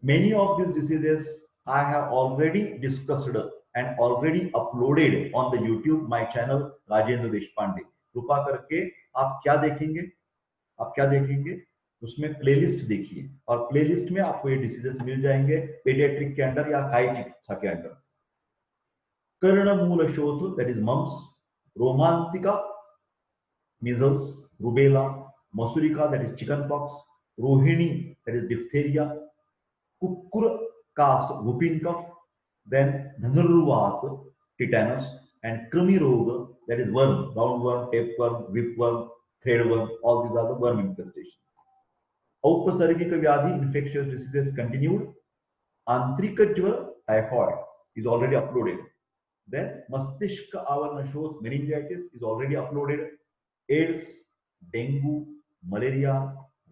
Many of these diseases I have already discussed and already uploaded on the YouTube my channel Rajendra Deshpande. कृपा करके आप क्या देखेंगे, उसमें प्लेलिस्ट देखिए, और प्लेलिस्ट में आपको ये डिसीजेस मिल जाएंगे पेडियाट्रिक के अंदर या काय चिकित्सा के अंदर. कर्णमूल शोथ, दैट इज मम्स. रोमांतिका, measles, rubella. मसूरिका, दैट इज चिकन पॉक्स. रोहिणी, दैट इज डिप्थेरिया. कुक्कुर कास, whooping cough. Then धनुर्वात, tetanus. And कृमि रोग, that is worm, roundworm, tapeworm, whipworm, threadworm, all these are the worm infestation. औपसर्गिक व्याधि, infectious diseases continued. आंतरिक ज्वर, typhoid is already uploaded. Then मस्तिष्क आवरण शोथ, meningitis is already uploaded. AIDS, dengue, malaria,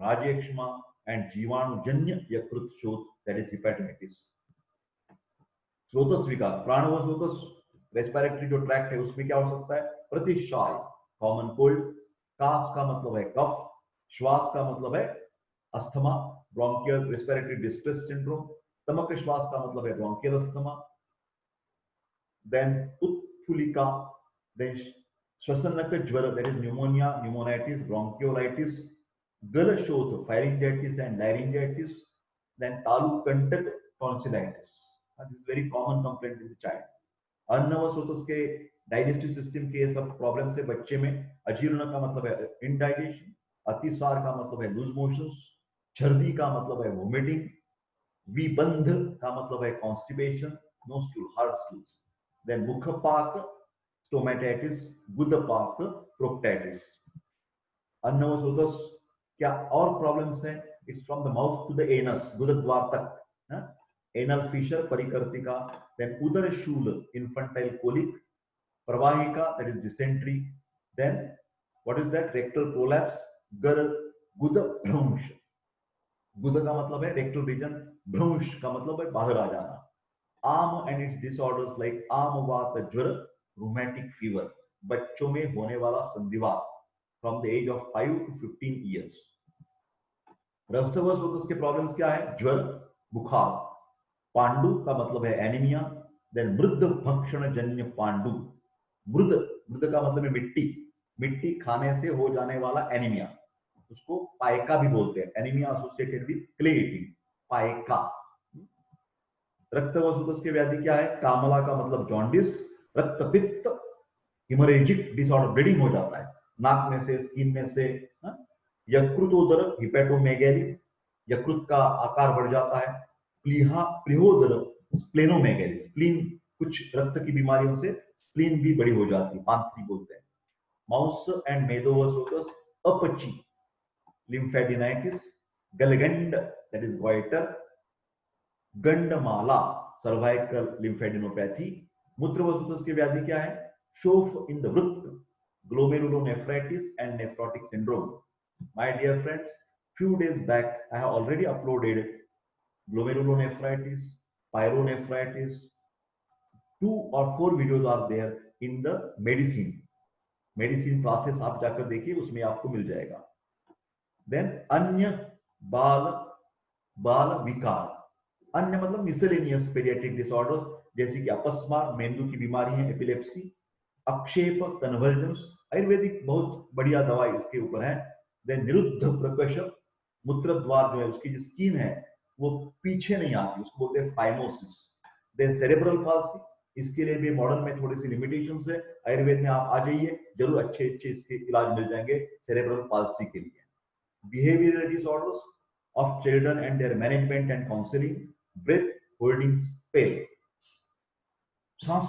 राजयक्ष्मा and जीवाणुजन्य यकृत शोथ, that is hepatitis. स्रोतस विकार, प्राणव स्रोतस, respiratory जो ट्रैक्ट है उसमें क्या हो सकता है, प्रतिशाय कॉमन कोल्ड, कास का मतलब है कफ, श्वास का मतलब है asthma bronchial respiratory distress syndrome, तमक श्वास का मतलब है ब्रोंकियल अस्थमा, देन उत्फुलिका, देन श्वसन ज्वर that is pneumonia pneumonitis bronchiolitis, गलशोथ pharyngitis and laryngitis, then तालुकंटक tonsillitis. This is very common complaint in the child. अन्नवश हो तो उसके डाइजेस्टिव सिस्टम के ये सब प्रॉब्लम से बच्चे में अजीर्ण का मतलब है इनडाइजेशन, अतिसार का मतलब है लूज मोशंस, छर्दी का मतलब है वोमिटिंग, विबंध का मतलब है constipation, no stool hard stools, then मुखपाक स्टोमेटाइटिस, गुदपाक प्रोक्टाइटिस। अन्नवश हो तो क्या और प्रॉब्लम्स हैं, it's from the mouth to the anus, गुदद्वार तक, एनल फिशर परिकर्तिका, देन उदर शूल इन्फेंटाइल कोलिक, प्रवाहिका that is dysentery, then what is that rectal prolapse, गर गुद भ्रंश, गुद का मतलब है रेक्टल रीजन, भ्रंश का मतलब है बाहर आ जाना, आम एंड इट्स डिसऑर्डर्स लाइक आम वात ज्वर, रूमेटिक फीवर, बच्चों में होने वाला संधिवात from the age of 5 to 15 years। रक्तवश हो तो उसके प्रॉब्लम्स क्या है, ज्वर, बुखार, पांडु का मतलब है एनीमिया, देन मृद भक्षण जन्य पांडु, मृद, मृद का मतलब है मिट्टी, मिट्टी खाने से हो जाने वाला एनीमिया, उसको पायका भी बोलते हैं, anaemia associated with clay eating, pica. रक्तवश हो तो उसके व्याधि क्या है, कामला का मतलब जॉन्डिस, रक्तपित्त, हिमोरेजिक डिसऑर्डर, ब्लीडिंग हो जाता है नाक में से, स्किन में से, यकृतोदर हिपेटोमेगैली, यकृत का आकार बढ़ जाता है, प्लीहा प्लीहोदर स्प्लेनोमेगैली, स्प्लीन, कुछ रक्त की बीमारियों से स्प्लीन भी बड़ी हो जाती है, पांथरी बोलते हैं। माउस एंड मेदोवस अपची, लिम्फेडिनाइटिस, गलगंड दैट इज गोइटर, गंडमाला सर्वाइकल लिम्फेडिनोपैथी। मूत्रवसुतस की व्याधि क्या है, शोफ इन द वृक्क, glomerulonephritis and nephrotic syndrome. My dear friends, few days back I have already uploaded glomerulonephritis, pyronephritis, 2 or 4 videos are there in the medicine classes, आप जाकर देखिए, उसमें आपको मिल जाएगा। देन अन्य बाल बाल विकार, अन्य मतलब मिसलेनियस पेडियाट्रिक डिसऑर्डर्स जैसे कि अपस्मा, मेंदू की बीमारी है, एपिलेप्सी, अक्षेप कन्वर्जेंस, आयुर्वेदिक बहुत बढ़िया दवाई इसके ऊपर है। देन निरुद्ध प्रकर्ष, मूत्र द्वार जो है उसकी जो स्किन है वो पीछे नहीं आती, उसको बोलते हैं फाइमोसिस। देन सेरेब्रल पाल्सी, इसके लिए भी मॉडर्न में थोड़ी सी लिमिटेशंस है, आयुर्वेद में आप आ जाइए, जरूर अच्छे अच्छे इसके इलाज मिल जाएंगे सेरेब्रल पाल्सी के लिए। Behavioural disorders of children and their management and counselling, breath holding spell, सांस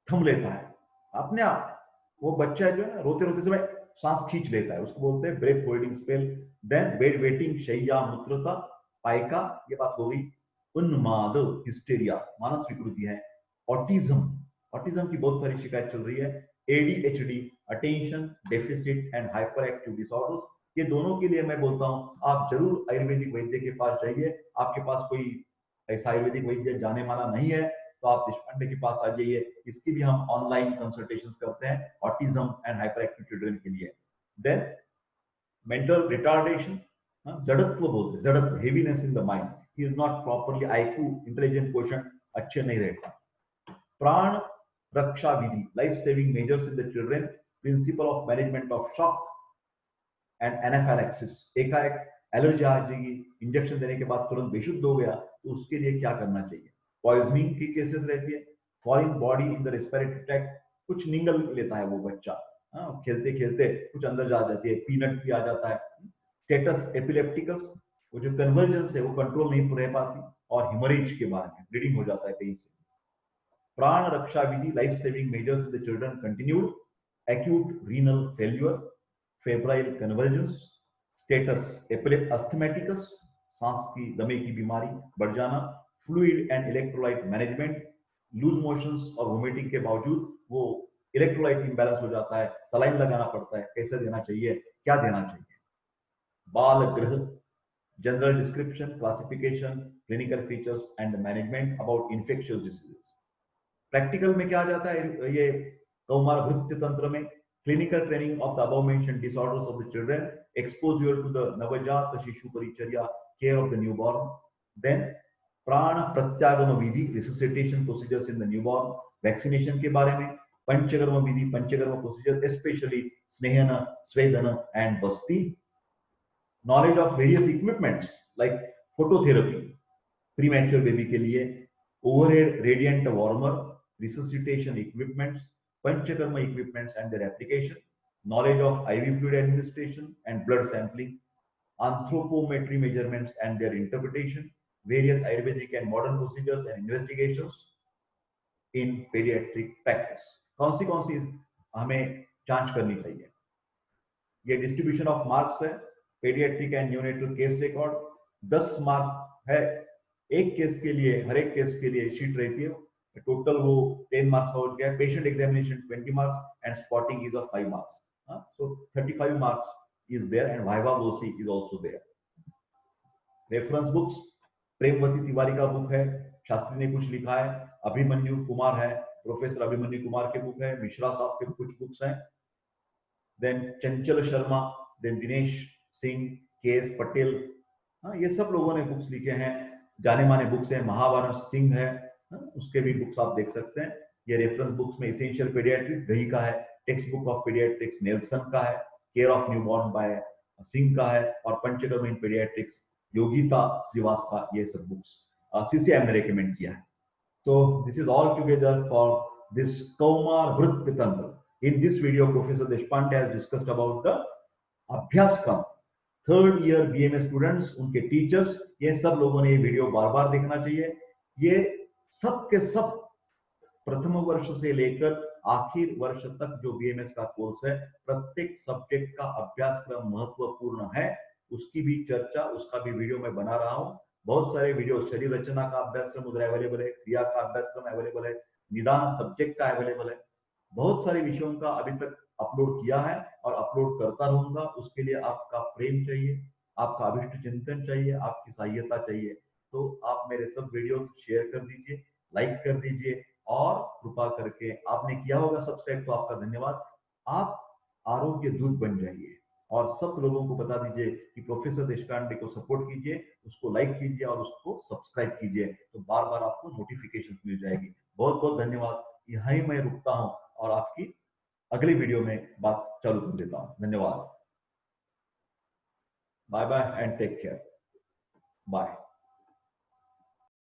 थम लेता है अपने आप, वो बच्चा जो है ना रोते रोते समय सांस खींच लेता है, उसको बोलते हैं breath holding spell. Then bed wetting, शैया, मूत्रता, पायका, ये बात हो गई। उन्माद, हिस्टेरिया, मानस विकृति है। ऑटिज्म, ऑटिज्म की बहुत सारी शिकायत चल रही है। ADHD, attention deficit and hyper active disorders, ये दोनों के लिए मैं बोलता हूं आप जरूर आयुर्वेदिक वैद्य के पास जाइए। आपके पास कोई ऐसा आयुर्वेदिक वैद्य जाने माना नहीं है तो आप देशपांडे के पास आ जाइए, इसकी भी हम ऑनलाइन कंसल्टेशंस करते हैं autism and hyperactive children के लिए। देन मेंटल रिटार्डेशन, जड़त्व बोलते हैं, जड़त्व, heaviness in the mind, he is not properly IQ intelligent question अच्छे नहीं रहता। प्राण रक्षा विधि, life saving measures in the children, principle of management of shock and anaphylaxis, एकाएक एलर्जी आ जाएगी, इंजेक्शन देने के बाद तुरंत बेशुद्ध हो गया, तो उसके लिए क्या करना चाहिए। पॉइजनिंग की केसेस रहती है, foreign body in the respiratory tract, कुछ निगल लेता है वो बच्चा, खेलते खेलते कुछ अंदर जा जाती है, पीनट भी आ जाता है। स्टेटस एपिलेप्टिकस, वो जो कन्वर्जेंस है वो कंट्रोल नहीं रह पाती, और हिमरेज के बाद ब्लीडिंग हो जाता है कहीं से। प्राण रक्षा विधि, life saving measures in the children continued, acute renal failure, febrile convergence, status asthmaticus, सांस की दमे की बीमारी बढ़ जाना, fluid and electrolyte management, loose motions और वोमिटिंग के बावजूद वो इलेक्ट्रोलाइट इंबैलेंस हो जाता है, सलाइन लगाना पड़ता है, कैसे देना चाहिए, क्या देना चाहिए। बाल गृह, general description, classification, clinical features and management about infectious diseases. Practical में क्या आ जाता है ये कौमार भृत्य तंत्र में? Clinical training of the above mentioned disorders of the children, exposure to the नवजात शिशु परिचर्या, care of the newborn, then प्राण प्रत्यागम विधि, resuscitation procedures in the newborn, vaccination के बारे में, पंचकर्म विधि, पंचकर्म प्रोसीजर, स्पेशली स्नेहन, स्वेदन एंड बस्ती, knowledge of various equipments like phototherapy premature baby के लिए, overhead radiant warmer, resuscitation equipments, panchakarma equipments and their application, knowledge of IV fluid administration and blood sampling, anthropometry measurements and their interpretation, various Ayurvedic and modern procedures and investigations in pediatric practice. कौन सी हमें जांच करनी चाहिए? ये distribution of marks है, paediatric and neonatal case record 10 mark है, एक case के लिए, हर एक केस के लिए शीट रहती है, टोटल वो 10 मार्क्स हो गया, patient examination 20 marks and spotting is of 5 marks, so 35 marks is there and viva voce is also there. Reference books, Premvati Tiwari का बुक है, शास्त्री ने कुछ लिखा है, अभिमन्यु कुमार है, प्रोफेसर अभिमन्यु कुमार के बुक है, मिश्रा साहब के कुछ बुक्स हैं, देन चंचल शर्मा, देन दिनेश सिंह, के.एस. पटेल, ये सब लोगों ने बुक्स लिखे हैं, जाने माने बुक्स हैं, महावारस सिंह है, उसके भी बुक्स आप देख सकते हैं। ये रेफरेंस बुक्स में एसेंशियल पीडियाट्रिक्स दही का है, textbook of paediatrics Nelson का है, care of newborn by Singh का है, और पंचकर्म इन पीडियाट्रिक्स योगिता श्रीवास का, ये सब बुक्स सीसीएम ने रेकमेंड किया है। तो this is all together for this कौमार भृत्य तंत्र। In this video professor Deshpande has discussed about the अभ्यासक्रम, थर्ड ईयर बीएमएस स्टूडेंट्स, उनके टीचर्स, ये सब लोगों ने ये वीडियो बार बार देखना चाहिए। ये सब के सब प्रथम वर्ष से लेकर आखिर वर्ष तक जो बीएमएस का कोर्स है, प्रत्येक सब्जेक्ट का अभ्यासक्रम महत्वपूर्ण है, उसकी भी चर्चा, उसका भी वीडियो मैं बना रहा हूं। बहुत सारे वीडियो, शरीर रचना का अभ्यासक्रम उधर अवेलेबल है, क्रिया का अभ्यासक्रम अवेलेबल है, निदान सब्जेक्ट का अवेलेबल है, बहुत सारे विषयों का अभी तक अपलोड किया है और अपलोड करता रहूंगा। उसके लिए आपका प्रेम चाहिए, आपका अभिष्ट चिंतन चाहिए, आपकी सहायता चाहिए। तो आप मेरे सब वीडियोस शेयर कर दीजिए, लाइक कर दीजिए, और कृपा करके आपने किया होगा सब्सक्राइब तो आपका धन्यवाद। आप आरोग्य दूत बन जाइए और सब लोगों को बता दीजिए कि प्रोफेसर देशपांडे को सपोर्ट कीजिए, उसको लाइक कीजिए और उसको सब्सक्राइब कीजिए, तो बार बार आपको नोटिफिकेशन मिल जाएगी। बहुत बहुत धन्यवाद। यहाँ ही मैं रुकता हूँ और आपकी अगली वीडियो में बात चालू कर देता हूँ। धन्यवाद। Bye bye and take care. Bye.